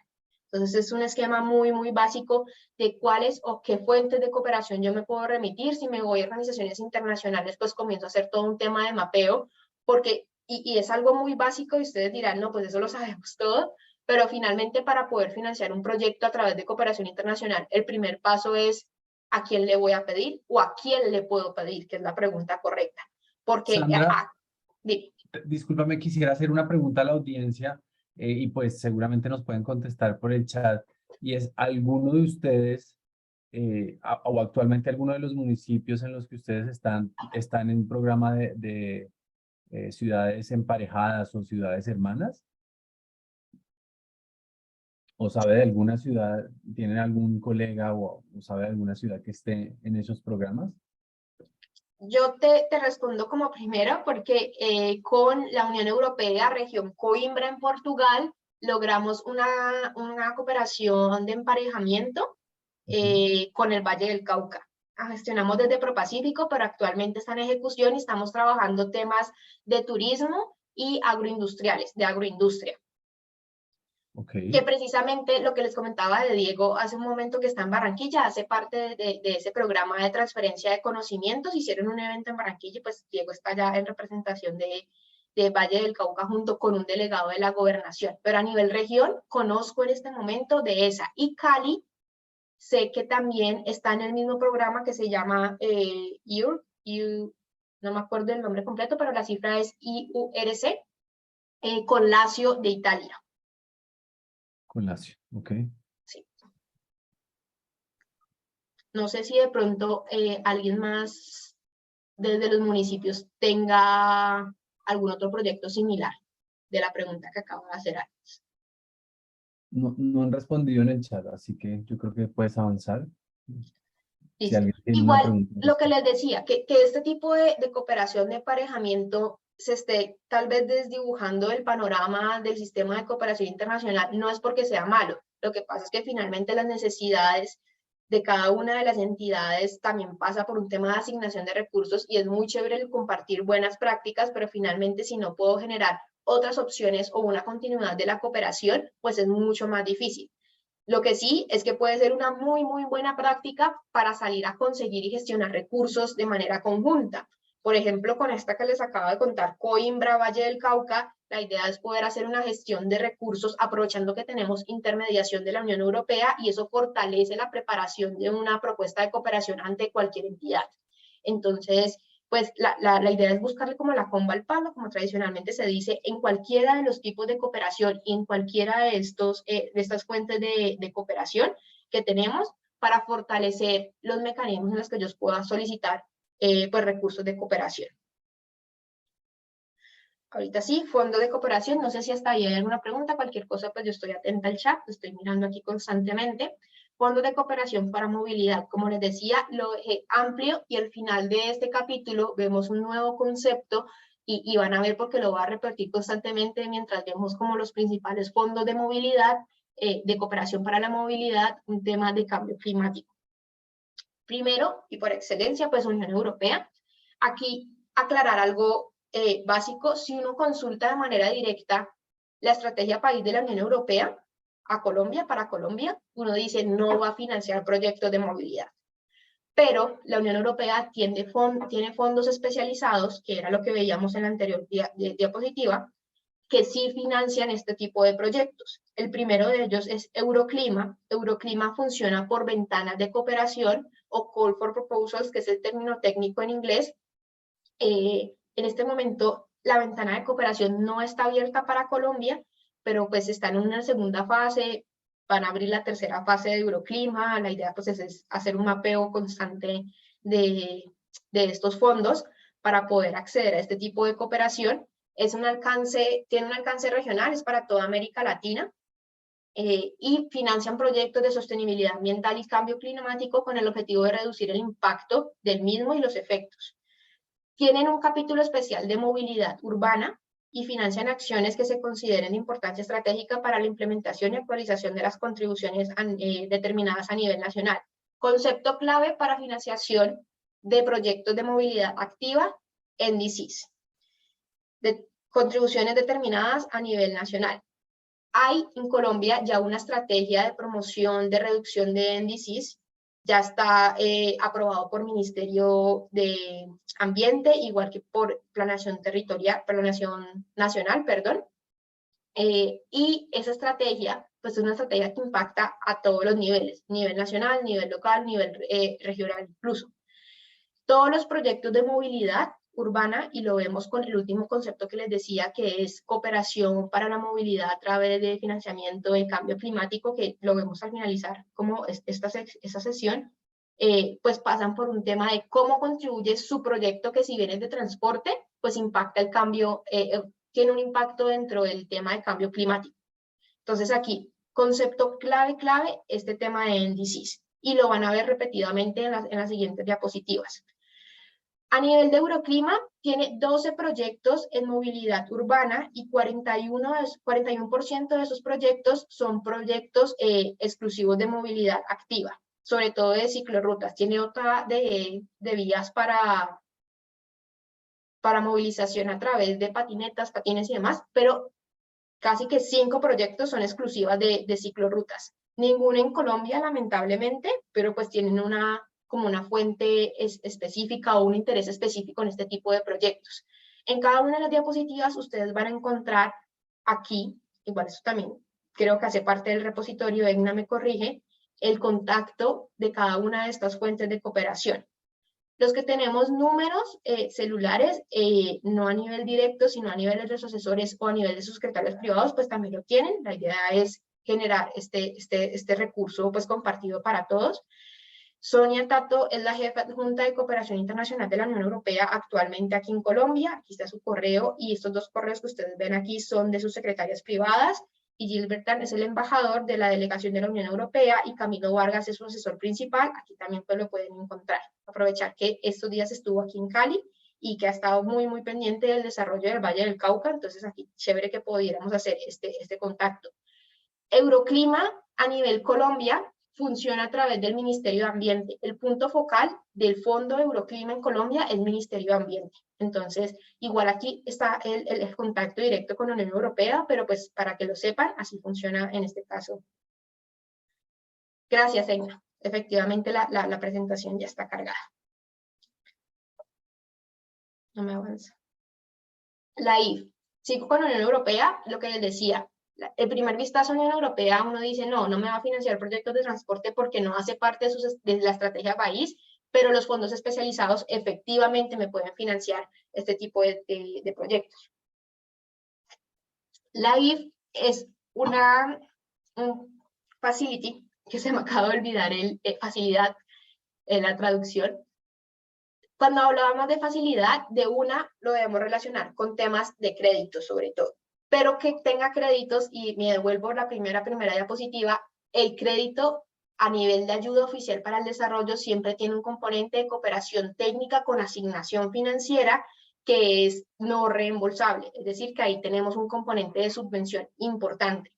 Entonces es un esquema muy básico de cuáles o qué fuentes de cooperación yo me puedo remitir. Si me voy a organizaciones internacionales, pues comienzo a hacer todo un tema de mapeo, porque, y es algo muy básico, y ustedes dirán, no, pues eso lo sabemos todo, pero finalmente para poder financiar un proyecto a través de cooperación internacional, el primer paso es ¿a quién le voy a pedir o a quién le puedo pedir? Que es la pregunta correcta. Porque, Sandra, discúlpame, quisiera hacer una pregunta a la audiencia y pues seguramente nos pueden contestar por el chat, y es, ¿alguno de ustedes o actualmente alguno de los municipios en los que ustedes están en un programa de ciudades emparejadas o ciudades hermanas? ¿O sabe de alguna ciudad, tienen algún colega o sabe de alguna ciudad que esté en esos programas? Yo te respondo como primero porque con la Unión Europea, región Coimbra en Portugal, logramos una cooperación de emparejamiento con el Valle del Cauca. Gestionamos desde ProPacífico, pero actualmente está en ejecución y estamos trabajando temas de turismo y agroindustriales, de agroindustria. Okay. Que precisamente lo que les comentaba de Diego hace un momento, que está en Barranquilla, hace parte de ese programa de transferencia de conocimientos. Hicieron un evento en Barranquilla y pues Diego está ya en representación de Valle del Cauca junto con un delegado de la gobernación. Pero a nivel región conozco en este momento de esa. Y Cali, sé que también está en el mismo programa que se llama no me acuerdo el nombre completo, pero la cifra es IURC, con Lazio de Italia. Con Lazio, ok. Sí. No sé si de pronto alguien más desde los municipios tenga algún otro proyecto similar de la pregunta que acabo de hacer antes. No han respondido en el chat, así que yo creo que puedes avanzar. Si alguien tiene una Igual, pregunta. lo que les decía, que este tipo de cooperación de emparejamiento se esté tal vez desdibujando el panorama del sistema de cooperación internacional, no es porque sea malo. Lo que pasa es que finalmente las necesidades de cada una de las entidades también pasa por un tema de asignación de recursos, y es muy chévere el compartir buenas prácticas, pero finalmente si no puedo generar otras opciones o una continuidad de la cooperación, pues es mucho más difícil. Lo que sí es que puede ser una muy buena práctica para salir a conseguir y gestionar recursos de manera conjunta. Por ejemplo, con esta que les acabo de contar, Coimbra, Valle del Cauca, la idea es poder hacer una gestión de recursos aprovechando que tenemos intermediación de la Unión Europea, y eso fortalece la preparación de una propuesta de cooperación ante cualquier entidad. Entonces, pues la idea es buscarle como la comba al palo, como tradicionalmente se dice, en cualquiera de los tipos de cooperación y en cualquiera de estas fuentes de cooperación que tenemos, para fortalecer los mecanismos en los que ellos puedan solicitar pues recursos de cooperación. Ahorita sí, fondo de cooperación, no sé si hasta ahí hay alguna pregunta, cualquier cosa pues yo estoy atenta al chat, estoy mirando aquí constantemente. Fondo de cooperación para movilidad, como les decía, lo dejé amplio, y al final de este capítulo vemos un nuevo concepto, y van a ver porque lo voy a repetir constantemente mientras vemos como los principales fondos de movilidad, de cooperación para la movilidad, un tema de cambio climático. Primero, y por excelencia, pues Unión Europea. Aquí aclarar algo básico: si uno consulta de manera directa la estrategia país de la Unión Europea a Colombia, para Colombia, uno dice no va a financiar proyectos de movilidad. Pero la Unión Europea tiene fondos especializados, que era lo que veíamos en la anterior diapositiva, que sí financian este tipo de proyectos. El primero de ellos es Euroclima. Euroclima funciona por ventanas de cooperación, o Call for Proposals, que es el término técnico en inglés. En este momento la ventana de cooperación no está abierta para Colombia, pero pues está en una segunda fase, van a abrir la tercera fase de Euroclima. La idea pues es hacer un mapeo constante de estos fondos para poder acceder a este tipo de cooperación. Tiene un alcance regional, es para toda América Latina, y financian proyectos de sostenibilidad ambiental y cambio climático con el objetivo de reducir el impacto del mismo y los efectos. Tienen un capítulo especial de movilidad urbana y financian acciones que se consideren de importancia estratégica para la implementación y actualización de las contribuciones determinadas a nivel nacional. Concepto clave para financiación de proyectos de movilidad activa, NDCs. De contribuciones determinadas a nivel nacional. Hay en Colombia ya una estrategia de promoción de reducción de NDCs, ya está aprobado por Ministerio de Ambiente, igual que por Planeación Nacional, perdón. Y esa estrategia, pues es una estrategia que impacta a todos los niveles, nivel nacional, nivel local, nivel regional incluso. Todos los proyectos de movilidad urbana, y lo vemos con el último concepto que les decía, que es cooperación para la movilidad a través de financiamiento de cambio climático, que lo vemos al finalizar como esta sesión, pues pasan por un tema de cómo contribuye su proyecto, que si bien es de transporte, pues impacta el cambio, tiene un impacto dentro del tema de cambio climático. Entonces aquí, concepto clave, este tema de NDCs, y lo van a ver repetidamente en las siguientes diapositivas. A nivel de Euroclima, tiene 12 proyectos en movilidad urbana, y 41% de esos proyectos son proyectos exclusivos de movilidad activa, sobre todo de ciclorrutas. Tiene otra de vías para movilización a través de patinetas, patines y demás, pero casi que 5 proyectos son exclusivas de ciclorrutas. Ninguno en Colombia, lamentablemente, pero pues tienen como una fuente específica o un interés específico en este tipo de proyectos. En cada una de las diapositivas ustedes van a encontrar aquí, igual eso también creo que hace parte del repositorio, Egna me corrige, el contacto de cada una de estas fuentes de cooperación. Los que tenemos números celulares, no a nivel directo, sino a nivel de los asesores o a nivel de sus secretarios privados, pues también lo tienen. La idea es generar este recurso pues compartido para todos. Sonia Tato es la jefa adjunta de Cooperación Internacional de la Unión Europea actualmente aquí en Colombia. Aquí está su correo, y estos 2 correos que ustedes ven aquí son de sus secretarias privadas. Y Gilbert Tan es el embajador de la delegación de la Unión Europea, y Camilo Vargas es su asesor principal. Aquí también pues lo pueden encontrar. Aprovechar que estos días estuvo aquí en Cali y que ha estado muy pendiente del desarrollo del Valle del Cauca, entonces aquí chévere que pudiéramos hacer este contacto. Euroclima a nivel Colombia funciona a través del Ministerio de Ambiente. El punto focal del Fondo Euroclima en Colombia es el Ministerio de Ambiente. Entonces, igual aquí está el contacto directo con la Unión Europea, pero pues para que lo sepan, así funciona en este caso. Gracias, Eina. Efectivamente, la presentación ya está cargada. No me avanza. La IF. Sigo con la Unión Europea, lo que les decía. El primer vistazo a la Unión Europea, uno dice, no me va a financiar proyectos de transporte porque no hace parte de la estrategia país, pero los fondos especializados efectivamente me pueden financiar este tipo de proyectos. La IF es un facility, que se me acaba de olvidar facilidad en la traducción. Cuando hablábamos de facilidad, de una lo debemos relacionar con temas de crédito sobre todo, pero que tenga créditos, y me devuelvo la primera diapositiva, el crédito a nivel de ayuda oficial para el desarrollo siempre tiene un componente de cooperación técnica con asignación financiera que es no reembolsable, es decir, que ahí tenemos un componente de subvención importante.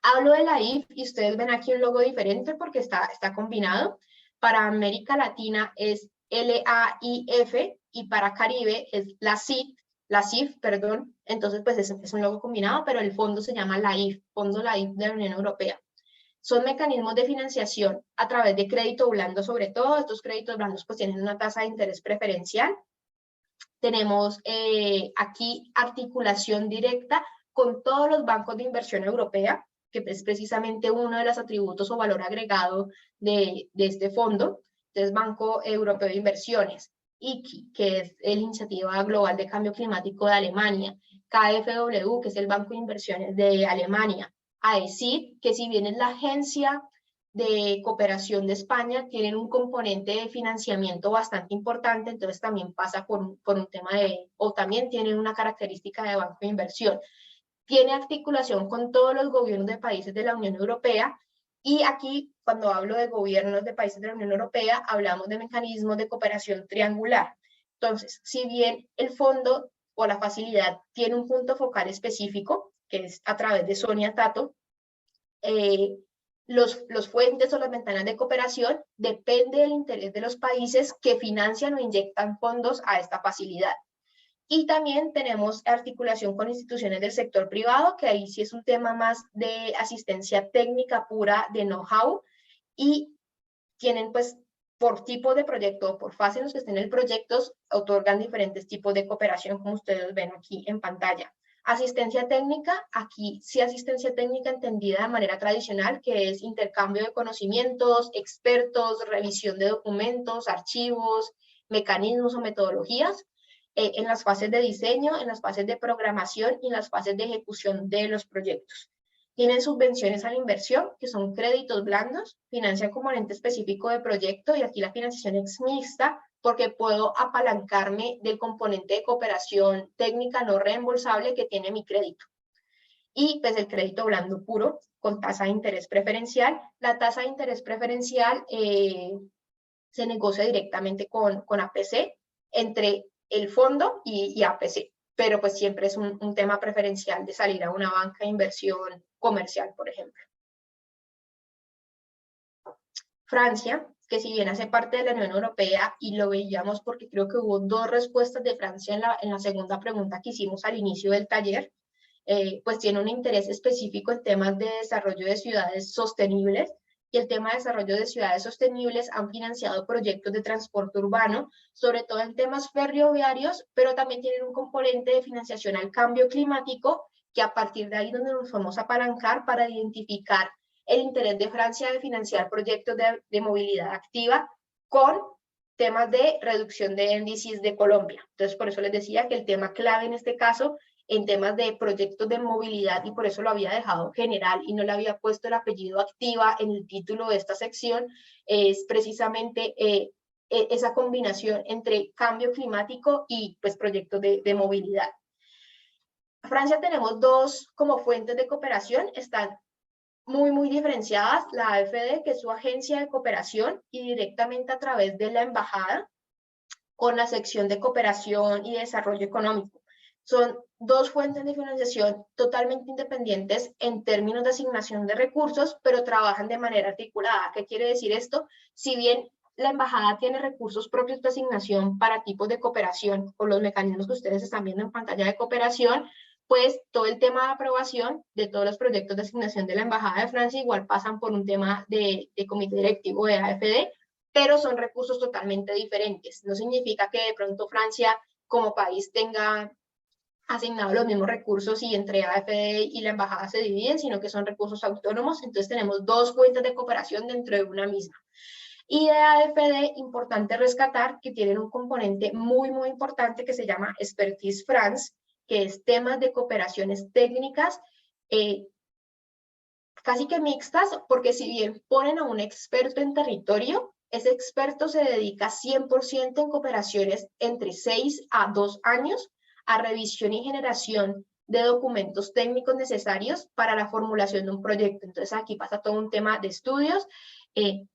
Hablo de la IF y ustedes ven aquí un logo diferente porque está combinado. Para América Latina es LAIF y para Caribe es la CIF, perdón. Entonces, pues es un logo combinado, pero el fondo se llama LAIF, Fondo LAIF de la Unión Europea. Son mecanismos de financiación a través de crédito blando, sobre todo. Estos créditos blandos pues tienen una tasa de interés preferencial. Tenemos aquí articulación directa con todos los bancos de inversión europea, que es precisamente uno de los atributos o valor agregado de este fondo. Entonces, Banco Europeo de Inversiones, ICI, que es la Iniciativa Global de Cambio Climático de Alemania, KfW, que es el Banco de Inversiones de Alemania, AECID, que si bien es la agencia de cooperación de España, tienen un componente de financiamiento bastante importante, entonces también pasa por un tema o también tienen una característica de banco de inversión. Tiene articulación con todos los gobiernos de países de la Unión Europea, y aquí, cuando hablo de gobiernos de países de la Unión Europea, hablamos de mecanismos de cooperación triangular. Entonces, si bien el fondo o la facilidad tiene un punto focal específico, que es a través de Sonia Tato, los fuentes o las ventanas de cooperación depende del interés de los países que financian o inyectan fondos a esta facilidad. Y también tenemos articulación con instituciones del sector privado, que ahí sí es un tema más de asistencia técnica pura, de know-how, y tienen pues por tipo de proyecto o por fase en los que estén el proyecto, otorgan diferentes tipos de cooperación, como ustedes ven aquí en pantalla. Asistencia técnica, aquí sí asistencia técnica entendida de manera tradicional, que es intercambio de conocimientos, expertos, revisión de documentos, archivos, mecanismos o metodologías, en las fases de diseño, en las fases de programación y en las fases de ejecución de los proyectos. Tienen subvenciones a la inversión, que son créditos blandos, financian componente específico de proyecto, y aquí la financiación es mixta, porque puedo apalancarme del componente de cooperación técnica no reembolsable que tiene mi crédito. Y pues el crédito blando puro, con tasa de interés preferencial. La tasa de interés preferencial se negocia directamente con APC, entre el fondo y APC, pero pues siempre es un tema preferencial de salir a una banca de inversión comercial, por ejemplo. Francia, que si bien hace parte de la Unión Europea, y lo veíamos porque creo que hubo dos respuestas de Francia en la segunda pregunta que hicimos al inicio del taller, pues tiene un interés específico en temas de desarrollo de ciudades sostenibles, y el tema de desarrollo de ciudades sostenibles han financiado proyectos de transporte urbano, sobre todo en temas ferroviarios, pero también tienen un componente de financiación al cambio climático, que a partir de ahí donde nos vamos a apalancar para identificar el interés de Francia de financiar proyectos de movilidad activa con temas de reducción de índices de Colombia. Entonces, por eso les decía que el tema clave en este caso, en temas de proyectos de movilidad, y por eso lo había dejado general y no le había puesto el apellido activa en el título de esta sección, es precisamente esa combinación entre cambio climático y pues proyectos de movilidad. En Francia tenemos dos como fuentes de cooperación, están muy diferenciadas, la AFD, que es su agencia de cooperación, y directamente a través de la embajada, con la sección de cooperación y desarrollo económico. Son dos fuentes de financiación totalmente independientes en términos de asignación de recursos, pero trabajan de manera articulada. ¿Qué quiere decir esto? Si bien la embajada tiene recursos propios de asignación para tipos de cooperación, con los mecanismos que ustedes están viendo en pantalla de cooperación, pues todo el tema de aprobación de todos los proyectos de asignación de la Embajada de Francia igual pasan por un tema de comité directivo de AFD, pero son recursos totalmente diferentes. No significa que de pronto Francia como país tenga asignados los mismos recursos y entre AFD y la embajada se dividen, sino que son recursos autónomos. Entonces tenemos dos cuentas de cooperación dentro de una misma. Y de AFD, importante rescatar que tienen un componente muy, muy importante que se llama Expertise France, que es temas de cooperaciones técnicas casi que mixtas, porque si bien ponen a un experto en territorio, ese experto se dedica 100% en cooperaciones entre 6 a 2 años a revisión y generación de documentos técnicos necesarios para la formulación de un proyecto. Entonces aquí pasa todo un tema de estudios.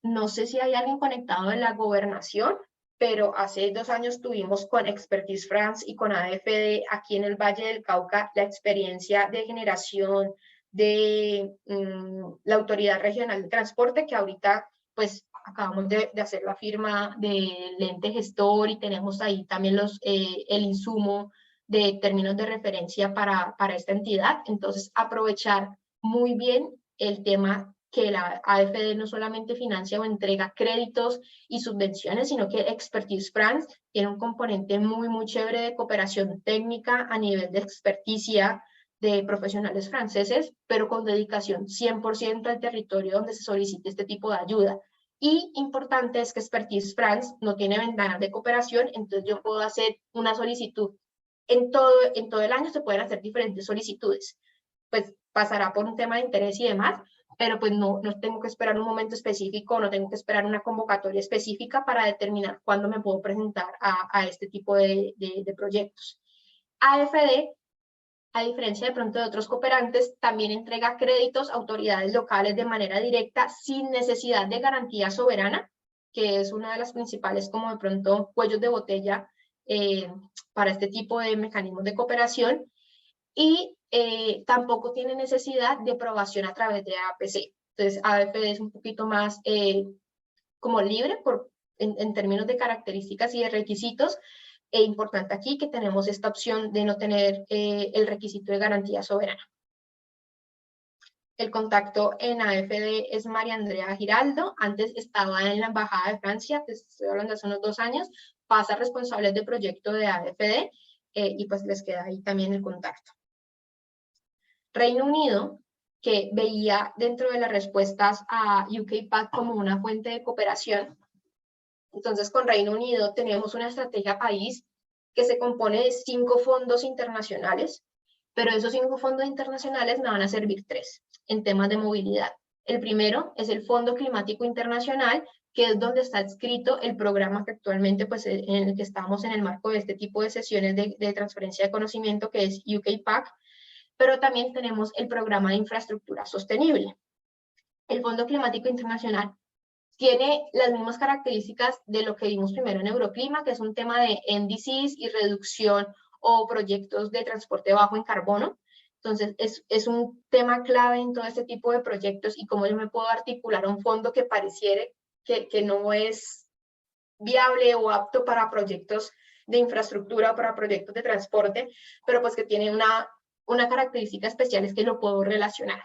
No sé si hay alguien conectado en la gobernación, pero hace 2 años tuvimos con Expertise France y con AFD aquí en el Valle del Cauca la experiencia de generación de la Autoridad Regional de Transporte, que ahorita pues acabamos de hacer la firma del ente gestor y tenemos ahí también el insumo de términos de referencia para esta entidad. Entonces, aprovechar muy bien el tema que la AFD no solamente financia o entrega créditos y subvenciones, sino que Expertise France tiene un componente muy, muy chévere de cooperación técnica a nivel de experticia de profesionales franceses, pero con dedicación 100% al territorio donde se solicite este tipo de ayuda. Y importante es que Expertise France no tiene ventanas de cooperación, entonces yo puedo hacer una solicitud. En todo el año se pueden hacer diferentes solicitudes. Pues pasará por un tema de interés y demás, pero pues no tengo que esperar un momento específico, no tengo que esperar una convocatoria específica para determinar cuándo me puedo presentar a este tipo de proyectos. AFD, a diferencia de pronto de otros cooperantes, también entrega créditos a autoridades locales de manera directa sin necesidad de garantía soberana, que es una de las principales como de pronto cuellos de botella para este tipo de mecanismos de cooperación, y tampoco tiene necesidad de aprobación a través de APC. Entonces, AFD es un poquito más como libre en términos de características y de requisitos. Importante aquí que tenemos esta opción de no tener el requisito de garantía soberana. El contacto en AFD es María Andrea Giraldo. Antes estaba en la Embajada de Francia, estoy hablando de hace unos 2 años, pasa responsable de proyecto de AFD y pues les queda ahí también el contacto. Reino Unido, que veía dentro de las respuestas a UKPAC como una fuente de cooperación. Entonces, con Reino Unido tenemos una estrategia país que se compone de 5 fondos internacionales, pero esos 5 fondos internacionales me van a servir 3 en temas de movilidad. El primero es el Fondo Climático Internacional, que es donde está escrito el programa que actualmente, pues, en el que estamos en el marco de este tipo de sesiones de transferencia de conocimiento, que es UKPAC, pero también tenemos el programa de infraestructura sostenible. El Fondo Climático Internacional tiene las mismas características de lo que vimos primero en Euroclima, que es un tema de NDCs y reducción o proyectos de transporte bajo en carbono. Entonces, es un tema clave en todo este tipo de proyectos y cómo yo me puedo articular a un fondo que pareciera que no es viable o apto para proyectos de infraestructura o para proyectos de transporte, pero pues que tiene una característica especial, es que lo puedo relacionar.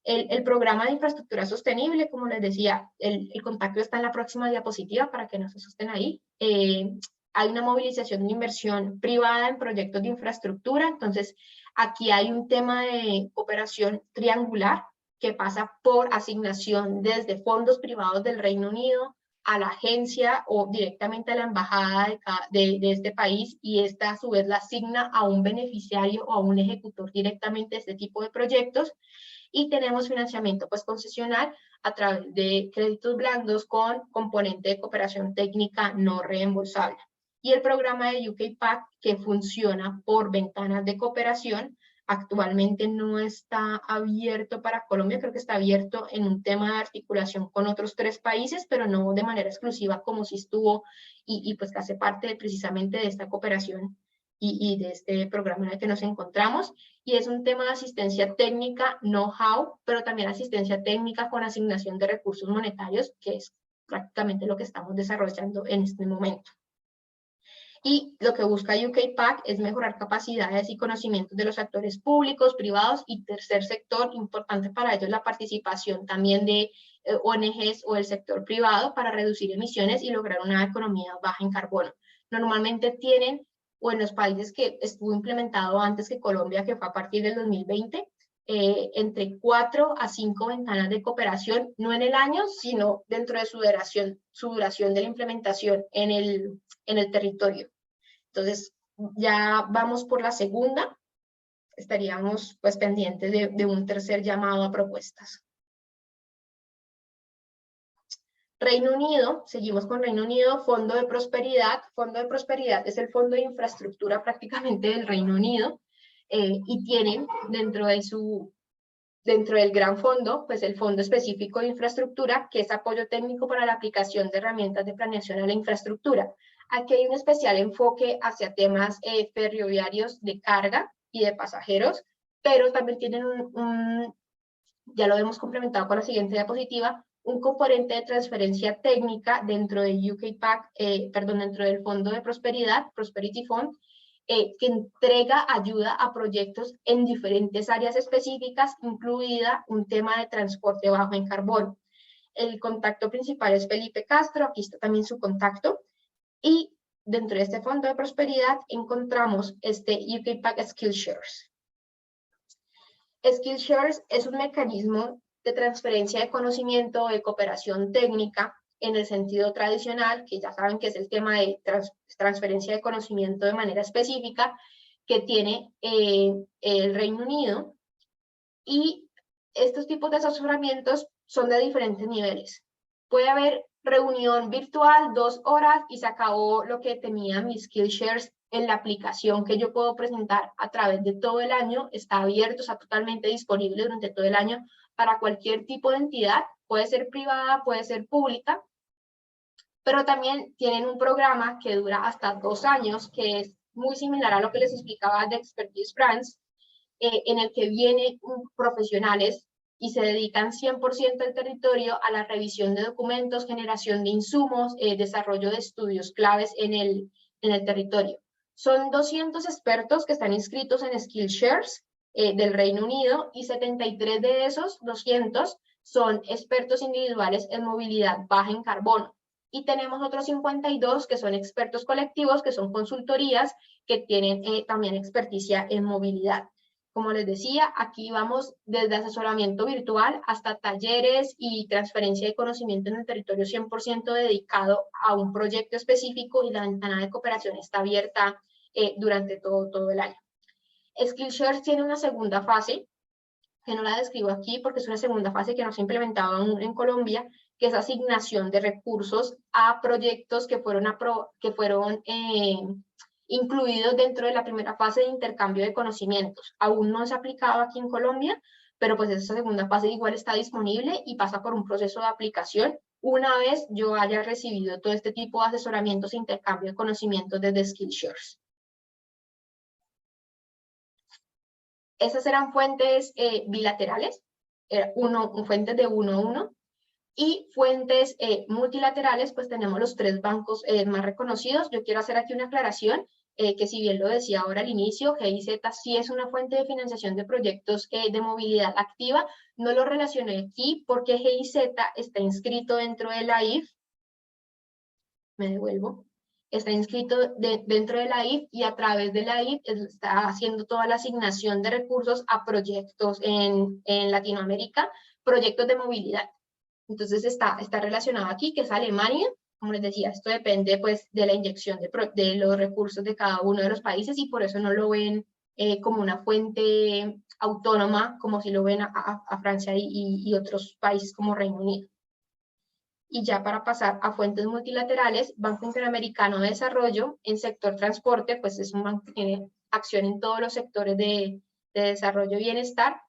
El programa de infraestructura sostenible, como les decía, el contacto está en la próxima diapositiva para que no se asusten ahí. Hay una movilización de inversión privada en proyectos de infraestructura, entonces aquí hay un tema de cooperación triangular que pasa por asignación desde fondos privados del Reino Unido a la agencia o directamente a la embajada de este país, y esta a su vez la asigna a un beneficiario o a un ejecutor directamente de este tipo de proyectos. Y tenemos financiamiento pues concesional a través de créditos blandos con componente de cooperación técnica no reembolsable. Y el programa de UKPAC, que funciona por ventanas de cooperación Actualmente no está abierto para Colombia, creo que está abierto en un tema de articulación con otros 3 países, pero no de manera exclusiva como si estuvo y pues que hace parte precisamente de esta cooperación y de este programa en el que nos encontramos. Y es un tema de asistencia técnica, know-how, pero también asistencia técnica con asignación de recursos monetarios, que es prácticamente lo que estamos desarrollando en este momento. Y lo que busca UK-PAC es mejorar capacidades y conocimientos de los actores públicos, privados y tercer sector. Importante para ellos la participación también de ONGs o el sector privado para reducir emisiones y lograr una economía baja en carbono. Normalmente tienen, o en los países que estuvo implementado antes que Colombia, que fue a partir del 2020, entre 4 a 5 ventanas de cooperación, no en el año, sino dentro de su duración de la implementación en el territorio. Entonces, ya vamos por la segunda, estaríamos pues pendientes de un tercer llamado a propuestas. Reino Unido, seguimos con Reino Unido, Fondo de Prosperidad. Fondo de Prosperidad es el fondo de infraestructura prácticamente del Reino Unido y tienen dentro del gran fondo, pues el Fondo Específico de Infraestructura, que es apoyo técnico para la aplicación de herramientas de planeación a la infraestructura. Aquí hay un especial enfoque hacia temas ferroviarios de carga y de pasajeros, pero también tienen ya lo hemos complementado con la siguiente diapositiva, un componente de transferencia técnica dentro de UK-PAC, dentro del Fondo de Prosperidad, Prosperity Fund, que entrega ayuda a proyectos en diferentes áreas específicas, incluida un tema de transporte bajo en carbono. El contacto principal es Felipe Castro, aquí está también su contacto, y dentro de este Fondo de Prosperidad encontramos este UK-PAC Skillshares. Skillshares es un mecanismo de transferencia de conocimiento, de cooperación técnica, en el sentido tradicional, que ya saben que es el tema de transferencia de conocimiento de manera específica, que tiene el Reino Unido, y estos tipos de asesoramientos son de diferentes niveles. Puede haber reunión virtual, 2 horas, y se acabó lo que tenía mis Skillshares en la aplicación que yo puedo presentar a través de todo el año. Está abierto, está totalmente disponible durante todo el año para cualquier tipo de entidad, puede ser privada, puede ser pública, pero también tienen un programa que dura hasta 2 años, que es muy similar a lo que les explicaba de Expertise France, en el que vienen profesionales y se dedican 100% al territorio, a la revisión de documentos, generación de insumos, desarrollo de estudios claves en el territorio. Son 200 expertos que están inscritos en Skillshares del Reino Unido, y 73 de esos 200 son expertos individuales en movilidad baja en carbono. Y tenemos otros 52 que son expertos colectivos, que son consultorías, que tienen también experticia en movilidad. Como les decía, aquí vamos desde asesoramiento virtual hasta talleres y transferencia de conocimiento en el territorio 100% dedicado a un proyecto específico, y la ventana de cooperación está abierta durante todo el año. Skillshares tiene una segunda fase, que no la describo aquí porque es una segunda fase que no se ha implementado aún en Colombia, que es asignación de recursos a proyectos que fueron incluidos dentro de la primera fase de intercambio de conocimientos. Aún no se ha aplicado aquí en Colombia, pero pues esa segunda fase igual está disponible y pasa por un proceso de aplicación una vez yo haya recibido todo este tipo de asesoramientos e intercambio de conocimientos desde Skillshares. Esas eran fuentes bilaterales, fuentes de 1 a 1, y fuentes multilaterales, pues tenemos los 3 bancos más reconocidos. Yo quiero hacer aquí una aclaración, que si bien lo decía ahora al inicio, GIZ sí es una fuente de financiación de proyectos de movilidad activa. No lo relacioné aquí porque GIZ está inscrito dentro de la IF, me devuelvo, está inscrito dentro de la IF, y a través de la IF está haciendo toda la asignación de recursos a proyectos en Latinoamérica, proyectos de movilidad. Entonces está relacionado aquí, que es Alemania. Como les decía, esto depende pues de la inyección de los recursos de cada uno de los países, y por eso no lo ven como una fuente autónoma, como si lo ven a Francia y otros países como Reino Unido. Y ya para pasar a fuentes multilaterales, Banco Interamericano de Desarrollo, en sector transporte, pues es un banco que tiene acción en todos los sectores de desarrollo y bienestar.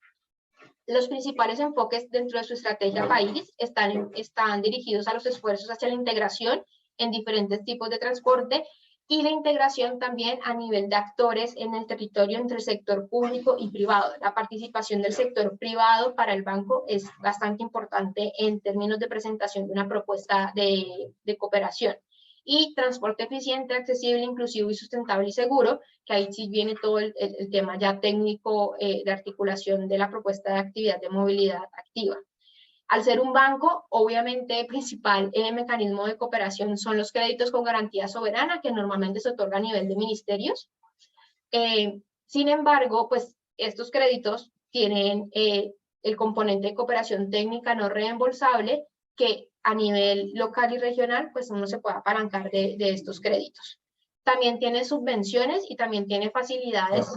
Los principales enfoques dentro de su estrategia país están dirigidos a los esfuerzos hacia la integración en diferentes tipos de transporte y la integración también a nivel de actores en el territorio entre el sector público y privado. La participación del sector privado para el banco es bastante importante en términos de presentación de una propuesta de cooperación. Y transporte eficiente, accesible, inclusivo y sustentable y seguro, que ahí sí viene todo el tema ya técnico de articulación de la propuesta de actividad de movilidad activa. Al ser un banco, obviamente el principal mecanismo de cooperación son los créditos con garantía soberana, que normalmente se otorga a nivel de ministerios. Sin embargo, pues estos créditos tienen el componente de cooperación técnica no reembolsable, que a nivel local y regional, pues uno se puede apalancar de estos créditos. También tiene subvenciones y también tiene facilidades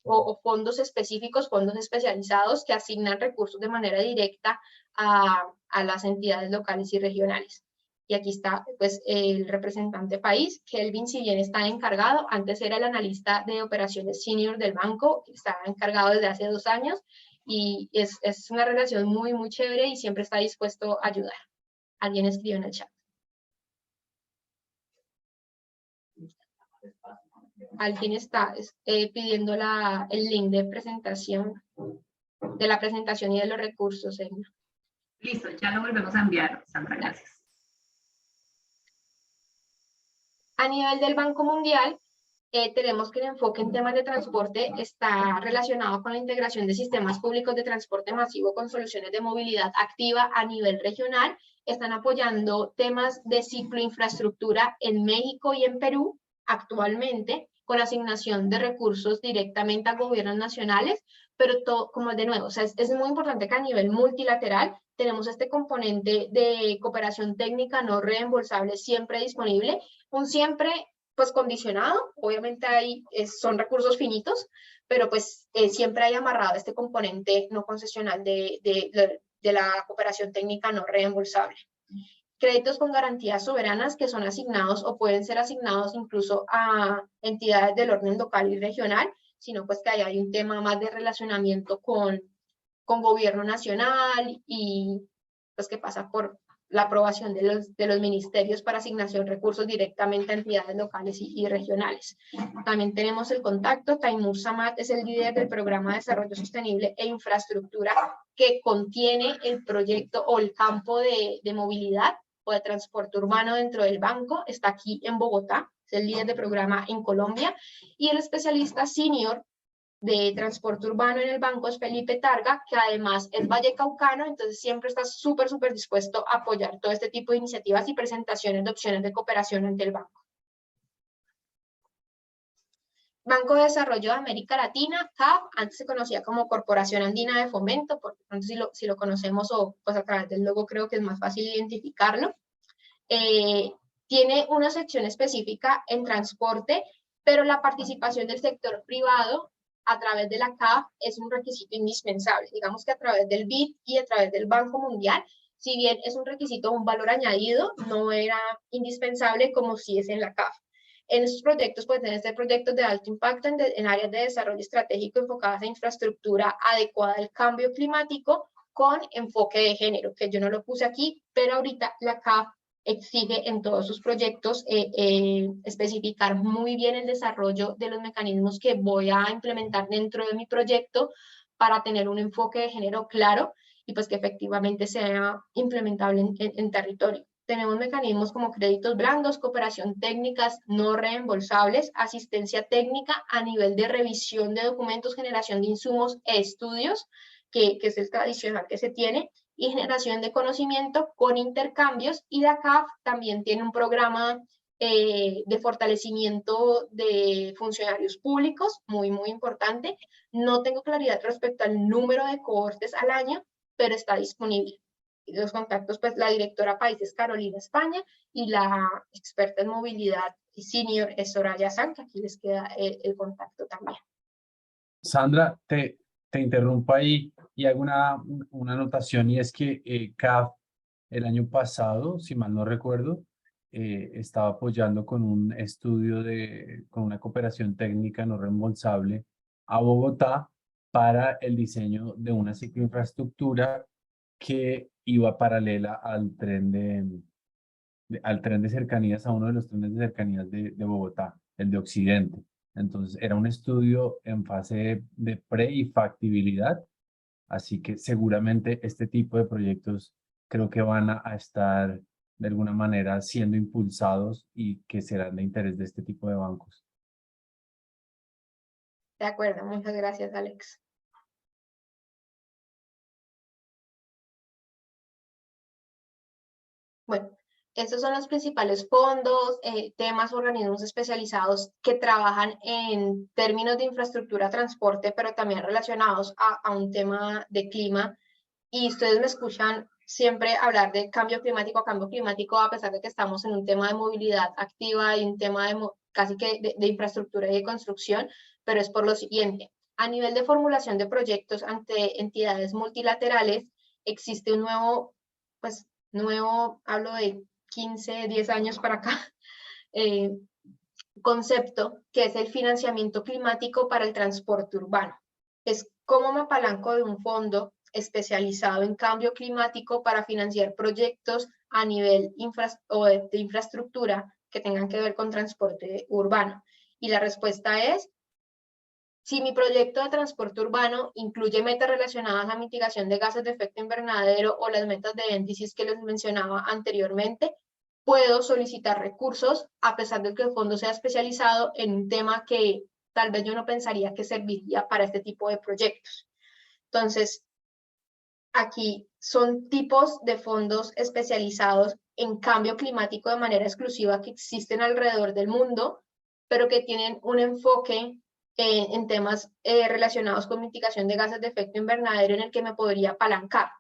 o fondos específicos, fondos especializados que asignan recursos de manera directa a las entidades locales y regionales. Y aquí está pues el representante país, Kelvin, si bien está encargado, antes era el analista de operaciones senior del banco, está encargado desde hace 2 años, y es una relación muy, muy chévere y siempre está dispuesto a ayudar. Alguien escribió en el chat. Alguien está pidiendo el link de presentación, de la presentación y de los recursos. Listo, ya lo volvemos a enviar, Sandra, gracias. A nivel del Banco Mundial, tenemos que el enfoque en temas de transporte está relacionado con la integración de sistemas públicos de transporte masivo con soluciones de movilidad activa a nivel regional. Están apoyando temas de cicloinfraestructura en México y en Perú actualmente, con asignación de recursos directamente a gobiernos nacionales, pero todo, como de nuevo, o sea, es muy importante que a nivel multilateral tenemos este componente de cooperación técnica no reembolsable siempre disponible, siempre pues condicionado, obviamente son recursos finitos, pero pues siempre hay amarrado este componente no concesional de la cooperación técnica no reembolsable. Créditos con garantías soberanas que son asignados o pueden ser asignados incluso a entidades del orden local y regional, sino pues que ahí hay un tema más de relacionamiento con gobierno nacional y pues que pasa por la aprobación de los ministerios para asignación de recursos directamente a entidades locales y regionales. También tenemos el contacto. Taimur Samad es el líder del programa de desarrollo sostenible e infraestructura que contiene el proyecto o el campo de movilidad o de transporte urbano dentro del banco. Está aquí en Bogotá, es el líder de programa en Colombia, y el especialista senior de transporte urbano en el banco es Felipe Targa, que además es vallecaucano, entonces siempre está súper dispuesto a apoyar todo este tipo de iniciativas y presentaciones de opciones de cooperación ante el banco. Banco de Desarrollo de América Latina, CAF, antes se conocía como Corporación Andina de Fomento, porque si lo conocemos o pues a través del logo creo que es más fácil identificarlo. Tiene una sección específica en transporte, pero la participación del sector privado a través de la CAF es un requisito indispensable. Digamos que a través del BID y a través del Banco Mundial, si bien es un requisito, un valor añadido, no era indispensable como si es en la CAF. En estos proyectos pueden ser proyectos de alto impacto en áreas de desarrollo estratégico enfocadas a infraestructura adecuada al cambio climático con enfoque de género, que yo no lo puse aquí, pero ahorita la CAF exige en todos sus proyectos especificar muy bien el desarrollo de los mecanismos que voy a implementar dentro de mi proyecto para tener un enfoque de género claro y pues que efectivamente sea implementable en territorio. Tenemos mecanismos como créditos blandos, cooperación técnicas no reembolsables, asistencia técnica a nivel de revisión de documentos, generación de insumos e estudios, que es el tradicional que se tiene, y generación de conocimiento con intercambios, y la CAF también tiene un programa de fortalecimiento de funcionarios públicos, muy importante. No tengo claridad respecto al número de cohortes al año, pero está disponible. Los contactos, pues la directora país es Carolina España y la experta en movilidad y senior es Soraya San, que aquí les queda el contacto también. Sandra, te interrumpo ahí y hago una anotación, y es que CAF el año pasado, si mal no recuerdo, estaba apoyando con un estudio con una cooperación técnica no reembolsable a Bogotá, para el diseño de una cicloinfraestructura que iba paralela al tren de cercanías, a uno de los trenes de cercanías de Bogotá, el de Occidente. Entonces, era un estudio en fase de pre y factibilidad, así que seguramente este tipo de proyectos creo que van a estar de alguna manera siendo impulsados y que serán de interés de este tipo de bancos. De acuerdo, muchas gracias, Alex. Bueno, estos son los principales fondos, temas, organismos especializados que trabajan en términos de infraestructura, transporte, pero también relacionados a un tema de clima. Y ustedes me escuchan siempre hablar de cambio climático, a pesar de que estamos en un tema de movilidad activa y un tema de casi que de infraestructura y de construcción, pero es por lo siguiente. A nivel de formulación de proyectos ante entidades multilaterales, existe un nuevo, hablo de 15, 10 años para acá, concepto que es el financiamiento climático para el transporte urbano. Es cómo me apalanco de un fondo especializado en cambio climático para financiar proyectos a nivel de infraestructura que tengan que ver con transporte urbano. Y la respuesta es, si mi proyecto de transporte urbano incluye metas relacionadas a mitigación de gases de efecto invernadero o las metas de índices que les mencionaba anteriormente, puedo solicitar recursos a pesar de que el fondo sea especializado en un tema que tal vez yo no pensaría que serviría para este tipo de proyectos. Entonces, aquí son tipos de fondos especializados en cambio climático de manera exclusiva que existen alrededor del mundo, pero que tienen un enfoque en temas relacionados con mitigación de gases de efecto invernadero en el que me podría apalancar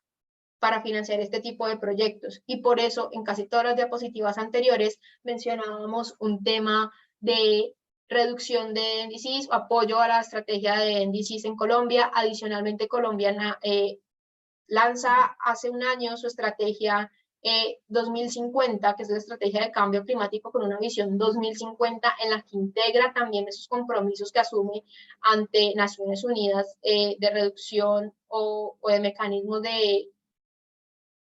para financiar este tipo de proyectos. Y por eso, en casi todas las diapositivas anteriores, mencionábamos un tema de reducción de índices, apoyo a la estrategia de índices en Colombia. Adicionalmente, Colombia lanza hace un año su estrategia 2050, que es la estrategia de cambio climático con una visión 2050 en la que integra también esos compromisos que asume ante Naciones Unidas de reducción o de mecanismos de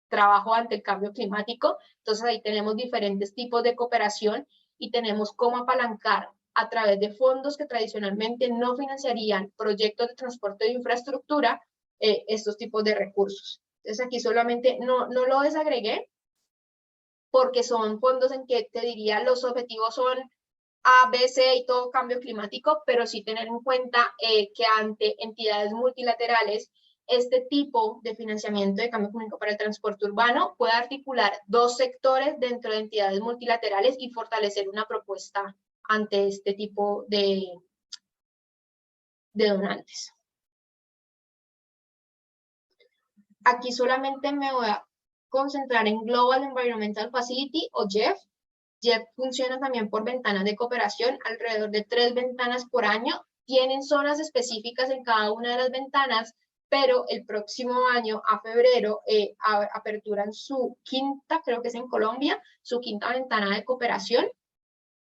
trabajo ante el cambio climático. Entonces ahí tenemos diferentes tipos de cooperación y tenemos cómo apalancar a través de fondos que tradicionalmente no financiarían proyectos de transporte de infraestructura estos tipos de recursos. Entonces aquí solamente no lo desagregué porque son fondos en que te diría los objetivos son A, B, C y todo cambio climático, pero sí tener en cuenta que ante entidades multilaterales este tipo de financiamiento de cambio climático para el transporte urbano puede articular dos sectores dentro de entidades multilaterales y fortalecer una propuesta ante este tipo de donantes. Aquí solamente me voy a concentrar en Global Environmental Facility o GEF. GEF funciona también por ventanas de cooperación, alrededor de 3 ventanas por año. Tienen zonas específicas en cada una de las ventanas, pero el próximo año, a febrero, aperturan su quinta, creo que es en Colombia, su quinta ventana de cooperación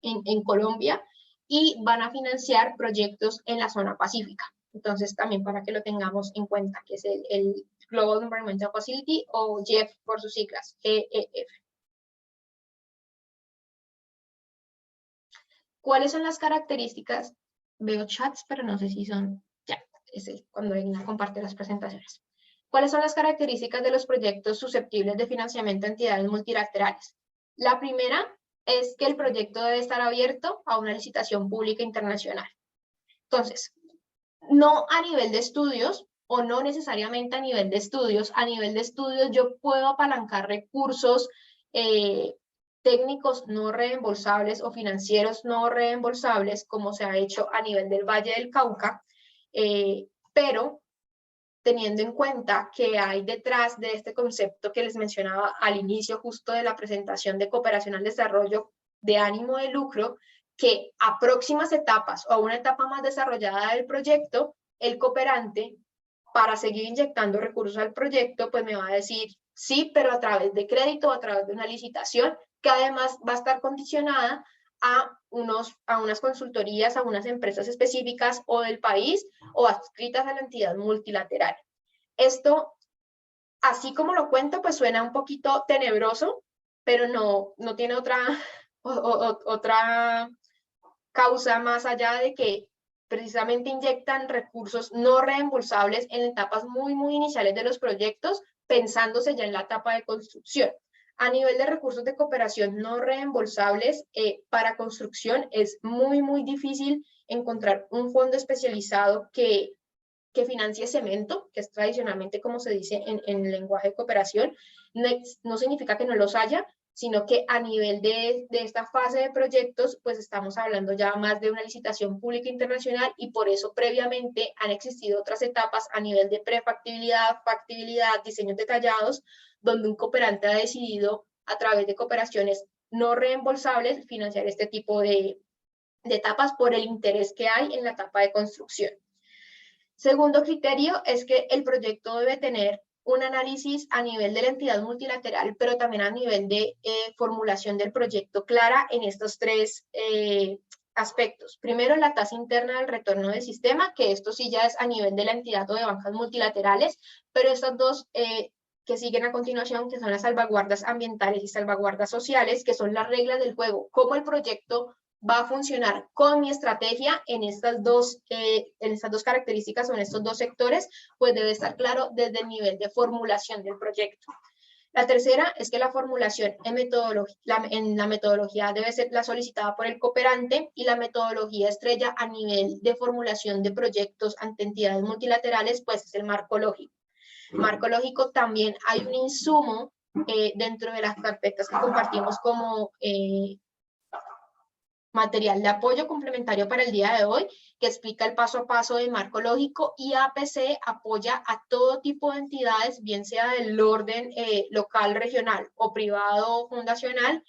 en Colombia y van a financiar proyectos en la zona pacífica. Entonces, también para que lo tengamos en cuenta, que es el Global Environmental Facility o GEF por sus siglas, GEF. ¿Cuáles son las características? Veo chats, pero no sé si son, ya, es cuando Egna comparte las presentaciones. ¿Cuáles son las características de los proyectos susceptibles de financiamiento de entidades multilaterales? La primera es que el proyecto debe estar abierto a una licitación pública internacional. Entonces, no a nivel de estudios, o no necesariamente a nivel de estudios yo puedo apalancar recursos técnicos no reembolsables o financieros no reembolsables, como se ha hecho a nivel del Valle del Cauca, pero teniendo en cuenta que hay detrás de este concepto que les mencionaba al inicio justo de la presentación de cooperación al desarrollo de ánimo de lucro, que a próximas etapas o a una etapa más desarrollada del proyecto, el cooperante, para seguir inyectando recursos al proyecto, pues me va a decir sí, pero a través de crédito, a través de una licitación, que además va a estar condicionada a unas consultorías, a unas empresas específicas o del país o adscritas a la entidad multilateral. Esto, así como lo cuento, pues suena un poquito tenebroso, pero no tiene otra causa más allá de que precisamente inyectan recursos no reembolsables en etapas muy iniciales de los proyectos, pensándose ya en la etapa de construcción. A nivel de recursos de cooperación no reembolsables para construcción, es muy difícil encontrar un fondo especializado que financie cemento, que es tradicionalmente como se dice en el lenguaje de cooperación. No significa que no los haya, sino que a nivel de esta fase de proyectos, pues estamos hablando ya más de una licitación pública internacional, y por eso previamente han existido otras etapas a nivel de prefactibilidad, factibilidad, diseños detallados, donde un cooperante ha decidido a través de cooperaciones no reembolsables financiar este tipo de etapas por el interés que hay en la etapa de construcción. Segundo criterio es que el proyecto debe tener un análisis a nivel de la entidad multilateral, pero también a nivel de formulación del proyecto clara en estos tres aspectos. Primero, la tasa interna del retorno del sistema, que esto sí ya es a nivel de la entidad o de bancas multilaterales, pero estas dos que siguen a continuación, que son las salvaguardas ambientales y salvaguardas sociales, que son las reglas del juego, cómo el proyecto va a funcionar con mi estrategia en estas dos características o en estos dos sectores, pues debe estar claro desde el nivel de formulación del proyecto. La tercera es que la formulación en la metodología debe ser la solicitada por el cooperante, y la metodología estrella a nivel de formulación de proyectos ante entidades multilaterales, pues es el marco lógico. Marco lógico también hay un insumo dentro de las carpetas que compartimos como material de apoyo complementario para el día de hoy, que explica el paso a paso del marco lógico, y APC apoya a todo tipo de entidades, bien sea del orden local, regional o privado o fundacional,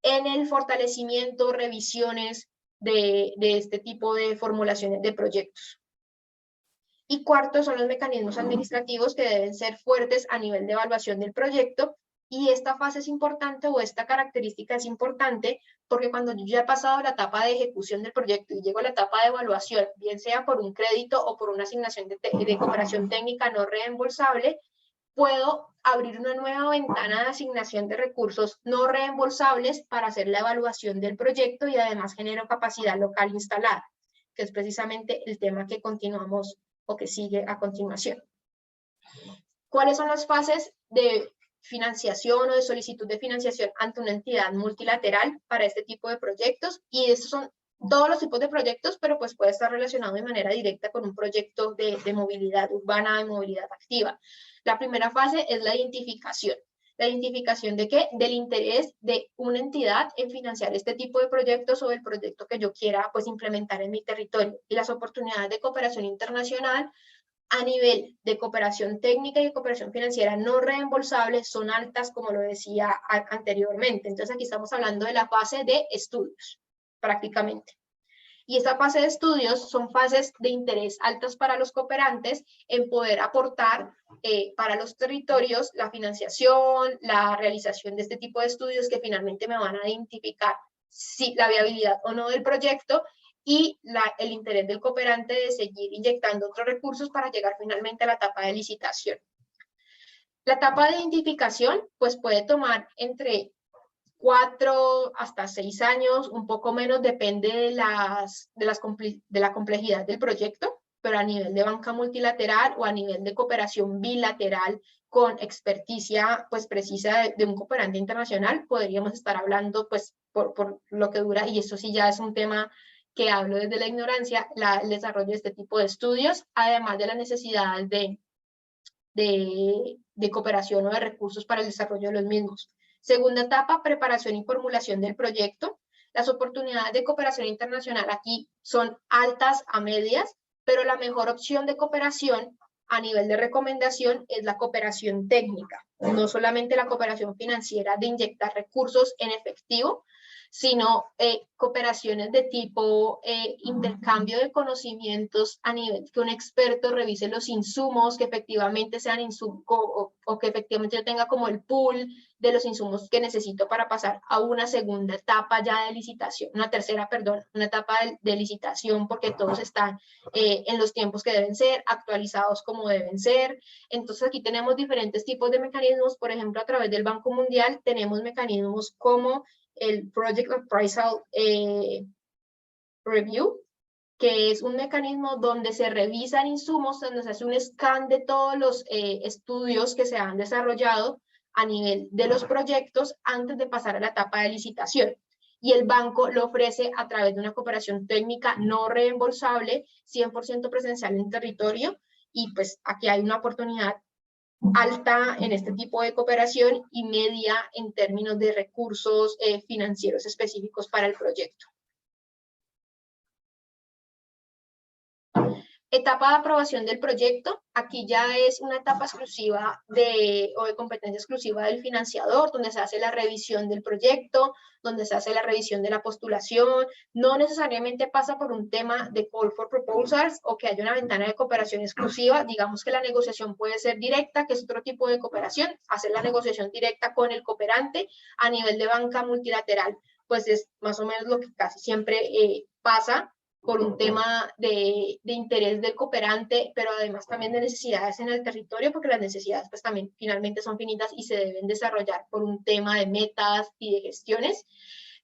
en el fortalecimiento, revisiones de este tipo de formulaciones de proyectos. Y cuarto son los mecanismos administrativos, que deben ser fuertes a nivel de evaluación del proyecto. Y esta fase es importante, o esta característica es importante, porque cuando yo ya he pasado la etapa de ejecución del proyecto y llego a la etapa de evaluación, bien sea por un crédito o por una asignación de cooperación técnica no reembolsable, puedo abrir una nueva ventana de asignación de recursos no reembolsables para hacer la evaluación del proyecto, y además genero capacidad local instalada, que es precisamente el tema que continuamos o que sigue a continuación. ¿Cuáles son las fases de financiación o de solicitud de financiación ante una entidad multilateral para este tipo de proyectos? Y estos son todos los tipos de proyectos, pero pues puede estar relacionado de manera directa con un proyecto de movilidad urbana, de movilidad activa. La primera fase es la identificación. ¿La identificación de qué? Del interés de una entidad en financiar este tipo de proyectos o el proyecto que yo quiera pues implementar en mi territorio. Y las oportunidades de cooperación internacional a nivel de cooperación técnica y de cooperación financiera no reembolsables son altas, como lo decía anteriormente. Entonces aquí estamos hablando de la fase de estudios, prácticamente. Y esta fase de estudios son fases de interés altas para los cooperantes en poder aportar para los territorios la financiación, la realización de este tipo de estudios que finalmente me van a identificar si la viabilidad o no del proyecto, y el interés del cooperante de seguir inyectando otros recursos para llegar finalmente a la etapa de licitación. La etapa de identificación pues puede tomar entre 4 hasta 6 años, un poco menos, depende de la complejidad del proyecto, pero a nivel de banca multilateral o a nivel de cooperación bilateral con experticia pues precisa de un cooperante internacional, podríamos estar hablando pues por lo que dura, y eso sí ya es un tema que hablo desde la ignorancia, el desarrollo de este tipo de estudios, además de la necesidad de cooperación o de recursos para el desarrollo de los mismos. Segunda etapa, preparación y formulación del proyecto. Las oportunidades de cooperación internacional aquí son altas a medias, pero la mejor opción de cooperación a nivel de recomendación es la cooperación técnica, no solamente la cooperación financiera de inyectar recursos en efectivo, sino cooperaciones de tipo intercambio de conocimientos a nivel que un experto revise los insumos, que efectivamente sean insumos, o que efectivamente yo tenga como el pool de los insumos que necesito para pasar a una segunda etapa ya de licitación, una tercera, perdón, una etapa de licitación, porque todos están en los tiempos que deben ser, actualizados como deben ser. Entonces aquí tenemos diferentes tipos de mecanismos. Por ejemplo, a través del Banco Mundial tenemos mecanismos como el Project Appraisal Review, que es un mecanismo donde se revisan insumos, donde se hace un scan de todos los estudios que se han desarrollado a nivel de los proyectos antes de pasar a la etapa de licitación. Y el banco lo ofrece a través de una cooperación técnica no reembolsable, 100% presencial en territorio, y pues aquí hay una oportunidad alta en este tipo de cooperación y media en términos de recursos financieros específicos para el proyecto. Etapa de aprobación del proyecto. Aquí ya es una etapa exclusiva o de competencia exclusiva del financiador, donde se hace la revisión del proyecto, donde se hace la revisión de la postulación. No necesariamente pasa por un tema de call for proposals o que haya una ventana de cooperación exclusiva. Digamos que la negociación puede ser directa, que es otro tipo de cooperación, hacer la negociación directa con el cooperante a nivel de banca multilateral, pues es más o menos lo que casi siempre pasa, por un tema de interés del cooperante, pero además también de necesidades en el territorio, porque las necesidades pues también finalmente son finitas y se deben desarrollar por un tema de metas y de gestiones.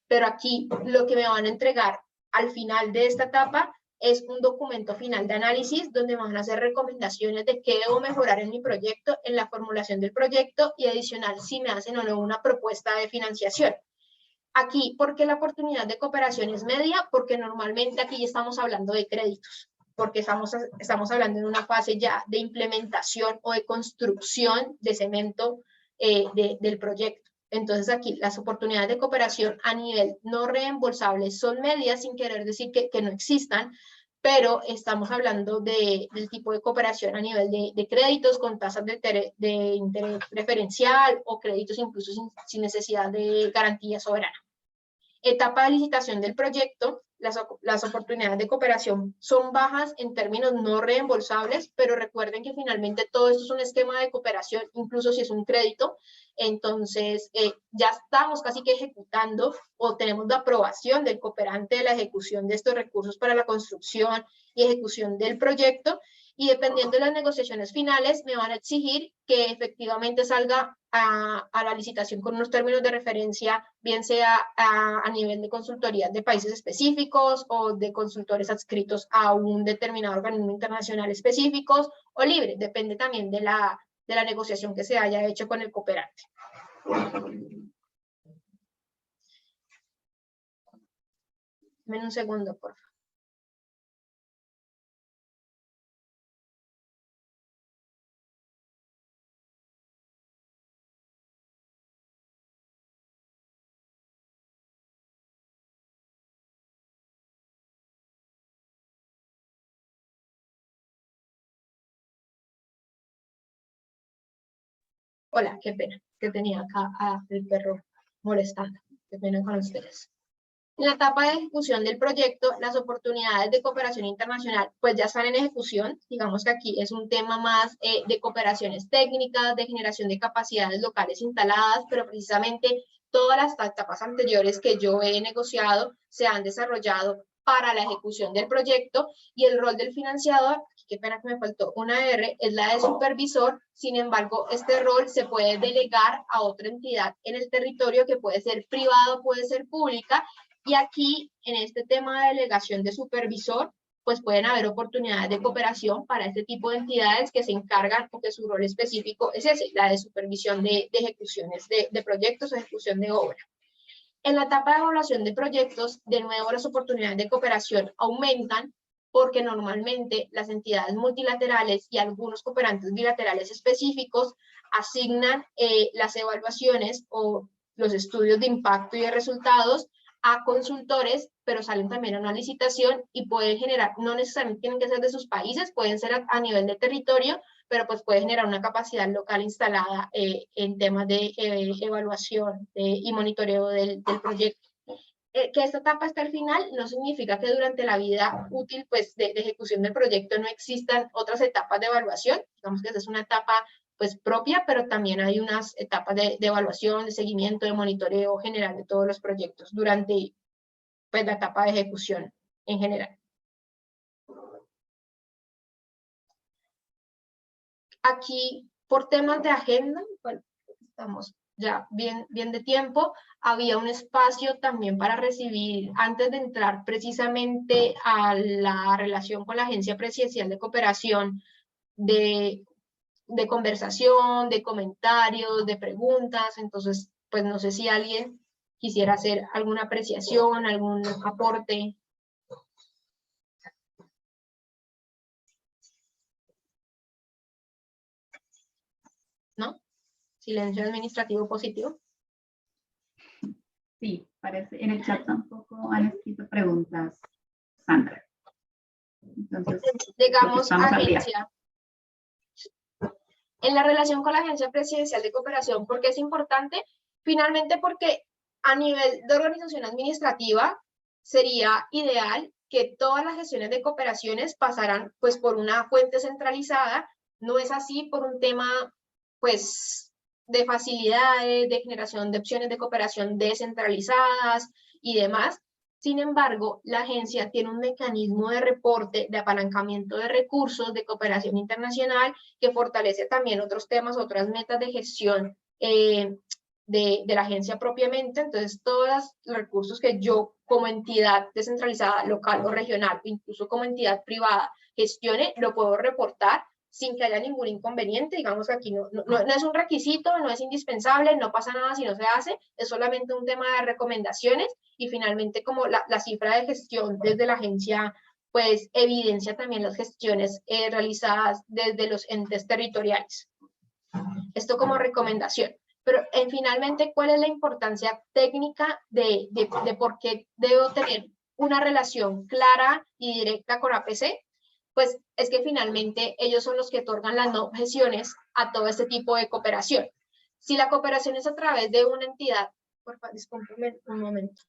Pero aquí lo que me van a entregar al final de esta etapa es un documento final de análisis donde me van a hacer recomendaciones de qué debo mejorar en mi proyecto, en la formulación del proyecto, y adicional si me hacen o no una propuesta de financiación. Aquí, ¿por qué la oportunidad de cooperación es media? Porque normalmente aquí ya estamos hablando de créditos, porque estamos hablando en una fase ya de implementación o de construcción de cemento del proyecto. Entonces aquí las oportunidades de cooperación a nivel no reembolsables son medias, sin querer decir que no existan, pero estamos hablando del tipo de cooperación a nivel de créditos con tasas de interés preferencial o créditos incluso sin necesidad de garantía soberana. Etapa de licitación del proyecto. Las oportunidades de cooperación son bajas en términos no reembolsables, pero recuerden que finalmente todo esto es un esquema de cooperación, incluso si es un crédito. Entonces, ya estamos casi que ejecutando o tenemos la aprobación del cooperante de la ejecución de estos recursos para la construcción y ejecución del proyecto, y dependiendo de las negociaciones finales me van a exigir que efectivamente salga a la licitación con unos términos de referencia, bien sea a nivel de consultorías de países específicos o de consultores adscritos a un determinado organismo internacional específicos, o libre, depende también de la negociación que se haya hecho con el cooperante. Dame un segundo, por favor. Hola, qué pena, que tenía acá el perro molestando. Qué pena con ustedes. En la etapa de ejecución del proyecto, las oportunidades de cooperación internacional pues ya están en ejecución. Digamos que aquí es un tema más de cooperaciones técnicas, de generación de capacidades locales instaladas, pero precisamente todas las etapas anteriores que yo he negociado se han desarrollado para la ejecución del proyecto, y el rol del financiador, qué pena que me faltó una R, es la de supervisor. Sin embargo, este rol se puede delegar a otra entidad en el territorio, que puede ser privado, puede ser pública, y aquí, en este tema de delegación de supervisor, pues pueden haber oportunidades de cooperación para este tipo de entidades que se encargan, o que su rol específico es ese, la de supervisión de ejecuciones de proyectos o ejecución de obra. En la etapa de evaluación de proyectos, de nuevo las oportunidades de cooperación aumentan, porque normalmente las entidades multilaterales y algunos cooperantes bilaterales específicos asignan las evaluaciones o los estudios de impacto y de resultados a consultores, pero salen también a una licitación y pueden generar, no necesariamente tienen que ser de sus países, pueden ser a nivel de territorio, pero pues puede generar una capacidad local instalada en temas de evaluación y monitoreo del proyecto. que esta etapa esté al final no significa que durante la vida útil pues, de ejecución del proyecto no existan otras etapas de evaluación. Digamos que esa es una etapa pues, propia, pero también hay unas etapas de evaluación, de seguimiento, de monitoreo general de todos los proyectos durante pues, la etapa de ejecución en general. Aquí, por temas de agenda, bueno, estamos ya bien de tiempo, había un espacio también para recibir, antes de entrar precisamente a la relación con la Agencia Presidencial de Cooperación, de conversación, de comentarios, de preguntas. Entonces, pues no sé si alguien quisiera hacer alguna apreciación, algún aporte. ¿No? Silencio administrativo positivo. Sí, parece, en el chat tampoco han escrito preguntas, Sandra. Entonces, llegamos a agencia. En la relación con la Agencia Presidencial de Cooperación, ¿por qué es importante? Finalmente porque a nivel de organización administrativa sería ideal que todas las gestiones de cooperaciones pasaran pues por una fuente centralizada. No es así por un tema pues de facilidades, de generación de opciones de cooperación descentralizadas y demás. Sin embargo, la agencia tiene un mecanismo de reporte, de apalancamiento de recursos, de cooperación internacional, que fortalece también otros temas, otras metas de gestión de la agencia propiamente. Entonces, todos los recursos que yo como entidad descentralizada, local o regional, incluso como entidad privada, gestione, lo puedo reportar sin que haya ningún inconveniente. Digamos que aquí no es un requisito, no es indispensable, no pasa nada si no se hace, es solamente un tema de recomendaciones. Y finalmente, como la cifra de gestión desde la agencia, pues evidencia también las gestiones realizadas desde los entes territoriales. Esto como recomendación. Pero finalmente, ¿cuál es la importancia técnica de por qué debo tener una relación clara y directa con APC? Pues es que finalmente ellos son los que otorgan las no objeciones a todo este tipo de cooperación. Si la cooperación es a través de una entidad, por favor, discúlpenme un momento.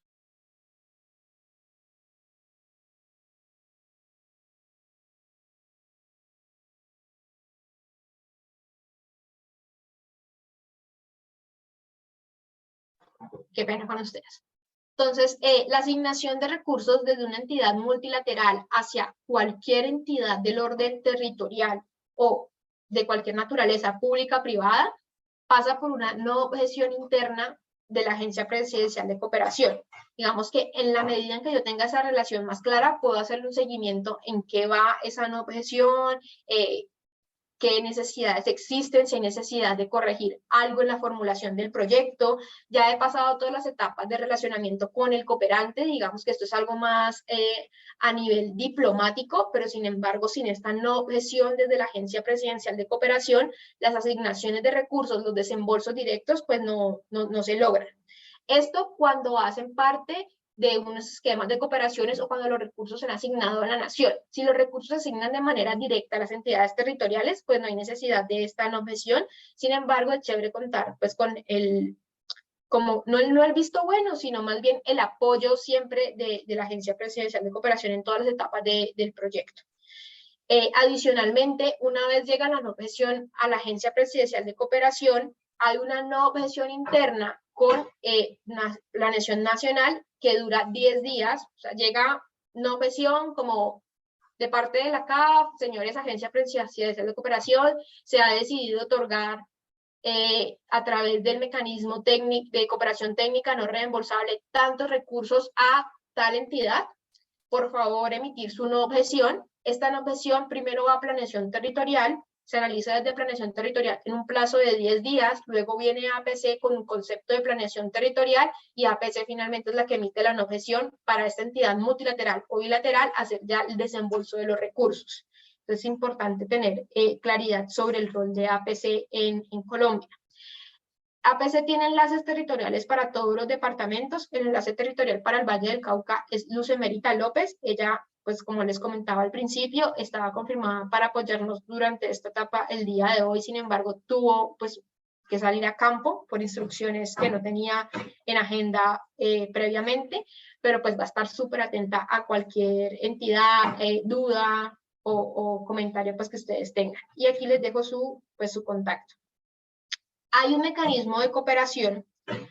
Qué pena con ustedes. Entonces, la asignación de recursos desde una entidad multilateral hacia cualquier entidad del orden territorial o de cualquier naturaleza pública, privada, pasa por una no objeción interna de la Agencia Presidencial de Cooperación. Digamos que en la medida en que yo tenga esa relación más clara, puedo hacerle un seguimiento en qué va esa no objeción, qué necesidades existen, si hay necesidad de corregir algo en la formulación del proyecto. Ya he pasado todas las etapas de relacionamiento con el cooperante, digamos que esto es algo más a nivel diplomático, pero sin embargo, sin esta no objeción desde la Agencia Presidencial de Cooperación, las asignaciones de recursos, los desembolsos directos, pues no se logran. Esto cuando hacen parte de unos esquemas de cooperaciones o cuando los recursos se han asignado a la nación. Si los recursos se asignan de manera directa a las entidades territoriales, pues no hay necesidad de esta no objeción. Sin embargo, es chévere contar pues con como no el visto bueno, sino más bien el apoyo siempre de la Agencia Presidencial de Cooperación en todas las etapas del proyecto. Adicionalmente, una vez llega la no objeción a la Agencia Presidencial de Cooperación, hay una no objeción interna con planeación nacional que dura 10 días, o sea, llega no objeción como de parte de la CAF, señores Agencia Presidencial de Cooperación, se ha decidido otorgar a través del mecanismo de cooperación técnica no reembolsable tantos recursos a tal entidad, por favor emitir su no objeción. Esta no objeción primero va a planeación territorial, se analiza desde planeación territorial en un plazo de 10 días, luego viene APC con un concepto de planeación territorial y APC finalmente es la que emite la no objeción para esta entidad multilateral o bilateral hacer ya el desembolso de los recursos. Entonces es importante tener claridad sobre el rol de APC en Colombia. APC tiene enlaces territoriales para todos los departamentos. El enlace territorial para el Valle del Cauca es Lucemerita López. Ella, pues como les comentaba al principio, estaba confirmada para apoyarnos durante esta etapa el día de hoy. Sin embargo, tuvo pues que salir a campo por instrucciones que no tenía en agenda previamente, pero pues va a estar súper atenta a cualquier entidad, duda o comentario pues que ustedes tengan. Y aquí les dejo su contacto. Hay un mecanismo de cooperación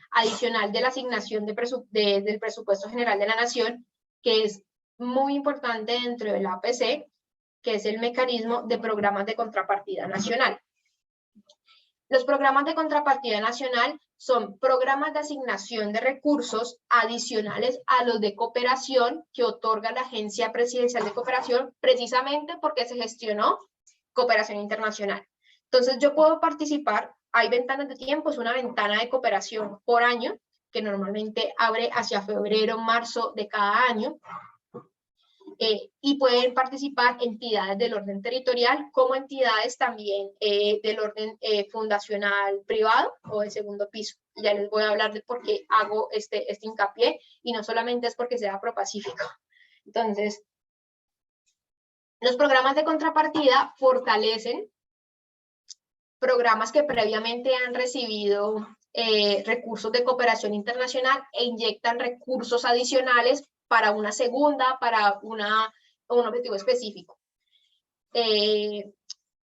adicional de la asignación del presupuesto general de la Nación, que es muy importante dentro del APC, que es el mecanismo de programas de contrapartida nacional. Los programas de contrapartida nacional son programas de asignación de recursos adicionales a los de cooperación que otorga la Agencia Presidencial de Cooperación, precisamente porque se gestionó cooperación internacional. Entonces yo puedo participar, hay ventanas de tiempo, es una ventana de cooperación por año, que normalmente abre hacia febrero, marzo de cada año, y pueden participar entidades del orden territorial como entidades también del orden fundacional privado o de segundo piso. Ya les voy a hablar de por qué hago este hincapié, y no solamente es porque sea Propacífico. Entonces, los programas de contrapartida fortalecen programas que previamente han recibido recursos de cooperación internacional e inyectan recursos adicionales para una segunda, para un objetivo específico.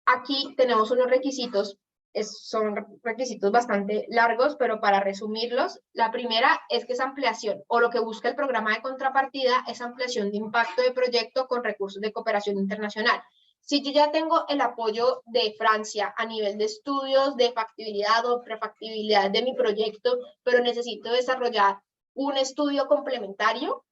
Aquí tenemos unos requisitos, son requisitos bastante largos, pero para resumirlos, la primera es que es ampliación, o lo que busca el programa de contrapartida es ampliación de impacto de proyecto con recursos de cooperación internacional. Si yo ya tengo el apoyo de Francia a nivel de estudios de factibilidad o prefactibilidad de mi proyecto, pero necesito desarrollar un estudio complementario,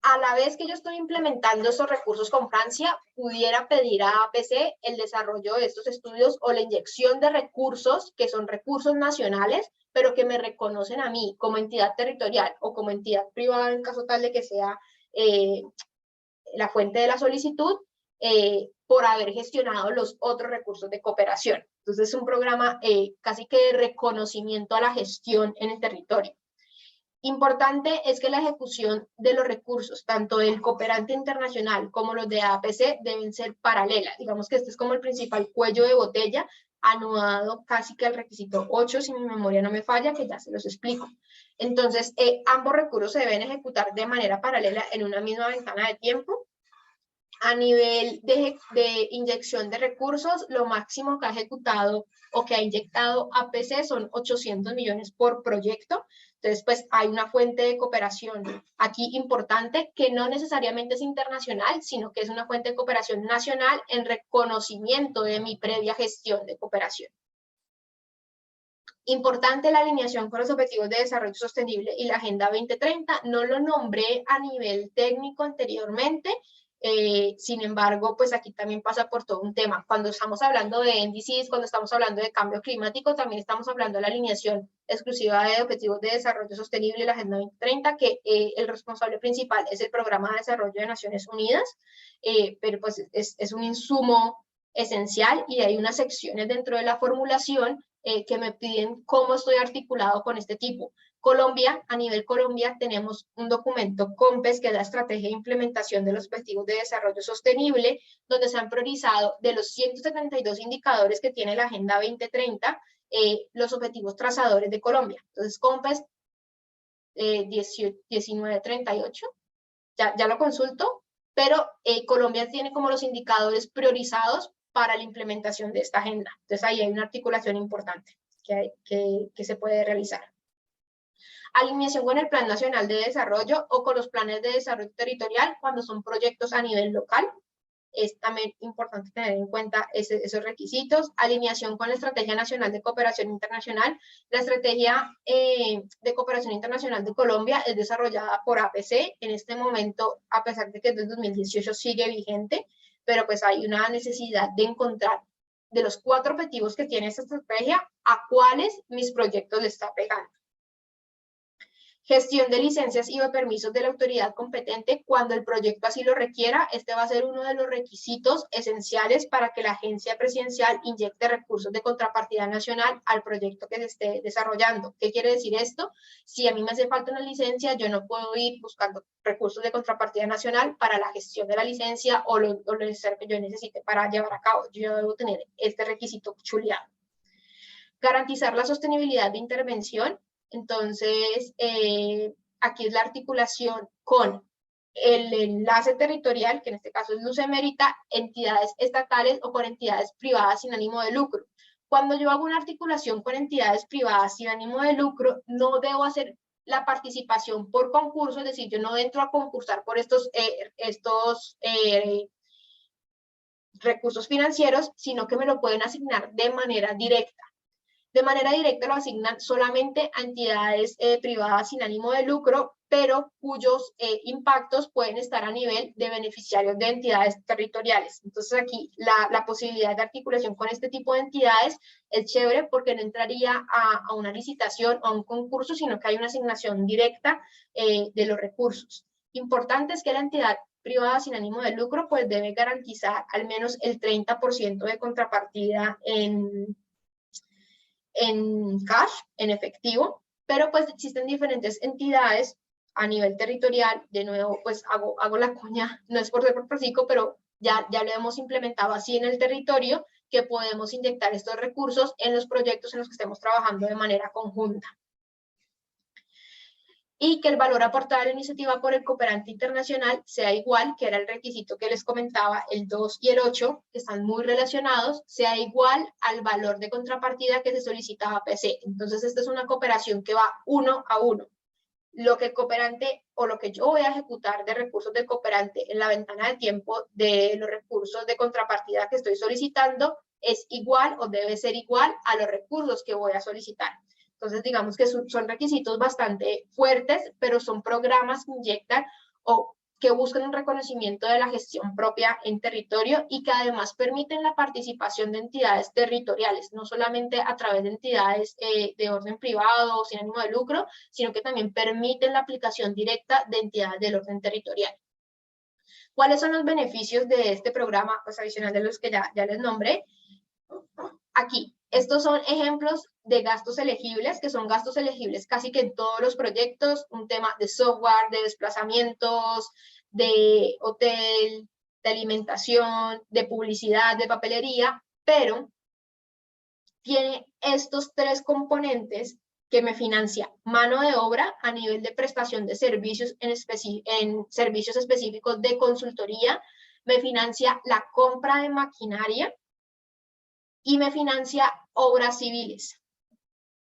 a la vez que yo estoy implementando estos recursos con Francia, pudiera pedir a APC el desarrollo de estos estudios o la inyección de recursos, que son recursos nacionales, pero que me reconocen a mí como entidad territorial o como entidad privada en caso tal de que sea la fuente de la solicitud, por haber gestionado los otros recursos de cooperación. Entonces es un programa casi que de reconocimiento a la gestión en el territorio. Importante es que la ejecución de los recursos, tanto del cooperante internacional como los de APC, deben ser paralelas. Digamos que este es como el principal cuello de botella, anudado casi que al requisito 8, si mi memoria no me falla, que ya se los explico. Entonces, ambos recursos se deben ejecutar de manera paralela en una misma ventana de tiempo. A nivel de inyección de recursos, lo máximo que ha ejecutado o que ha inyectado APC son 800 millones por proyecto. Entonces, pues hay una fuente de cooperación aquí importante que no necesariamente es internacional, sino que es una fuente de cooperación nacional en reconocimiento de mi previa gestión de cooperación. Importante la alineación con los Objetivos de Desarrollo Sostenible y la Agenda 2030. No lo nombré a nivel técnico anteriormente, sin embargo, pues aquí también pasa por todo un tema. Cuando estamos hablando de índices, cuando estamos hablando de cambio climático, también estamos hablando de la alineación exclusiva de Objetivos de Desarrollo Sostenible y la Agenda 2030, que el responsable principal es el Programa de Desarrollo de Naciones Unidas, pero pues es un insumo esencial, y hay unas secciones dentro de la formulación que me piden cómo estoy articulado con este tipo. Colombia, a nivel Colombia, tenemos un documento COMPES, que es la Estrategia de Implementación de los Objetivos de Desarrollo Sostenible, donde se han priorizado de los 172 indicadores que tiene la Agenda 2030, los objetivos trazadores de Colombia. Entonces, COMPES 1938, ya lo consulto, pero Colombia tiene como los indicadores priorizados para la implementación de esta agenda. Entonces, ahí hay una articulación importante que se puede realizar. Alineación con el Plan Nacional de Desarrollo o con los planes de desarrollo territorial cuando son proyectos a nivel local. Es también importante tener en cuenta esos requisitos. Alineación con la Estrategia Nacional de Cooperación Internacional. La Estrategia de Cooperación Internacional de Colombia es desarrollada por APC. En este momento, a pesar de que desde 2018 sigue vigente, pero pues hay una necesidad de encontrar de los 4 objetivos que tiene esta estrategia, a cuáles mis proyectos le está pegando. Gestión de licencias y de permisos de la autoridad competente cuando el proyecto así lo requiera. Este va a ser uno de los requisitos esenciales para que la agencia presidencial inyecte recursos de contrapartida nacional al proyecto que se esté desarrollando. ¿Qué quiere decir esto? Si a mí me hace falta una licencia, yo no puedo ir buscando recursos de contrapartida nacional para la gestión de la licencia o lo necesario que yo necesite para llevar a cabo. Yo debo tener este requisito chuleado. Garantizar la sostenibilidad de intervención. Entonces, aquí es la articulación con el enlace territorial, que en este caso es Luz Emérita, entidades estatales o con entidades privadas sin ánimo de lucro. Cuando yo hago una articulación con entidades privadas sin ánimo de lucro, no debo hacer la participación por concurso, es decir, yo no entro a concursar por estos recursos financieros, sino que me lo pueden asignar de manera directa. De manera directa lo asignan solamente a entidades privadas sin ánimo de lucro, pero cuyos impactos pueden estar a nivel de beneficiarios de entidades territoriales. Entonces aquí la posibilidad de articulación con este tipo de entidades es chévere porque no entraría a una licitación o a un concurso, sino que hay una asignación directa de los recursos. Importante es que la entidad privada sin ánimo de lucro pues debe garantizar al menos el 30% de contrapartida en cash, en efectivo, pero pues existen diferentes entidades a nivel territorial. De nuevo, pues hago la cuña, no es por ser prosico, pero ya lo hemos implementado así en el territorio, que podemos inyectar estos recursos en los proyectos en los que estemos trabajando de manera conjunta. Y que el valor aportado a la iniciativa por el cooperante internacional sea igual, que era el requisito que les comentaba, el 2 y el 8, que están muy relacionados, sea igual al valor de contrapartida que se solicitaba a PC. Entonces, esta es una cooperación que va 1 a 1. Lo que el cooperante o lo que yo voy a ejecutar de recursos del cooperante en la ventana de tiempo de los recursos de contrapartida que estoy solicitando es igual o debe ser igual a los recursos que voy a solicitar. Entonces, digamos que son requisitos bastante fuertes, pero son programas que inyectan o que buscan un reconocimiento de la gestión propia en territorio y que además permiten la participación de entidades territoriales, no solamente a través de entidades de orden privado o sin ánimo de lucro, sino que también permiten la aplicación directa de entidades del orden territorial. ¿Cuáles son los beneficios de este programa, pues adicional de los que ya les nombré? Aquí, estos son ejemplos de gastos elegibles, que son gastos elegibles casi que en todos los proyectos, un tema de software, de desplazamientos, de hotel, de alimentación, de publicidad, de papelería, pero tiene estos 3 componentes que me financia mano de obra a nivel de prestación de servicios en servicios específicos de consultoría, me financia la compra de maquinaria, y me financia obras civiles.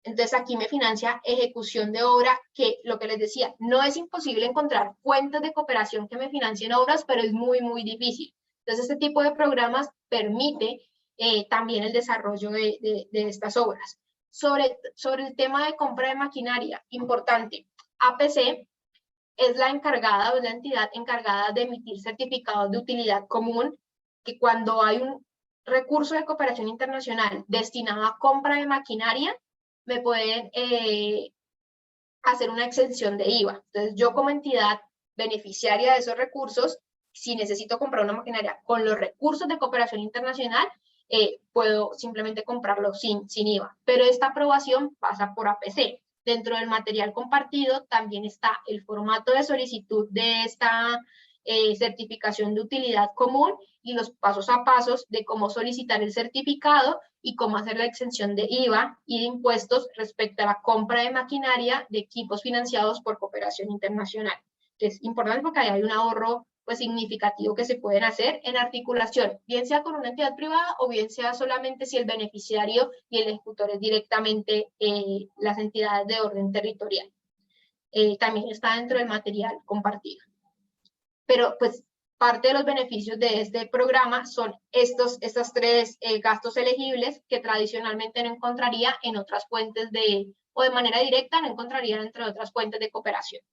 Entonces aquí me financia ejecución de obra, que lo que les decía, no es imposible encontrar fuentes de cooperación que me financien obras, pero es muy, muy difícil. Entonces este tipo de programas permite también el desarrollo de estas obras. Sobre el tema de compra de maquinaria, importante, APC es la encargada o es la entidad encargada de emitir certificados de utilidad común, que cuando hay un recurso de cooperación internacional destinado a compra de maquinaria, me pueden hacer una exención de IVA. Entonces, yo como entidad beneficiaria de esos recursos, si necesito comprar una maquinaria con los recursos de cooperación internacional, puedo simplemente comprarlo sin IVA. Pero esta aprobación pasa por APC. Dentro del material compartido también está el formato de solicitud de esta certificación de utilidad común y los pasos a pasos de cómo solicitar el certificado y cómo hacer la exención de IVA y de impuestos respecto a la compra de maquinaria de equipos financiados por cooperación internacional. Es importante porque ahí hay un ahorro pues significativo que se pueden hacer en articulación, bien sea con una entidad privada o bien sea solamente si el beneficiario y el ejecutor es directamente las entidades de orden territorial. También está dentro del material compartido. Pero pues parte de los beneficios de este programa son estos 3 gastos elegibles que tradicionalmente no encontraría en otras fuentes o de manera directa no encontraría entre otras fuentes de cooperación.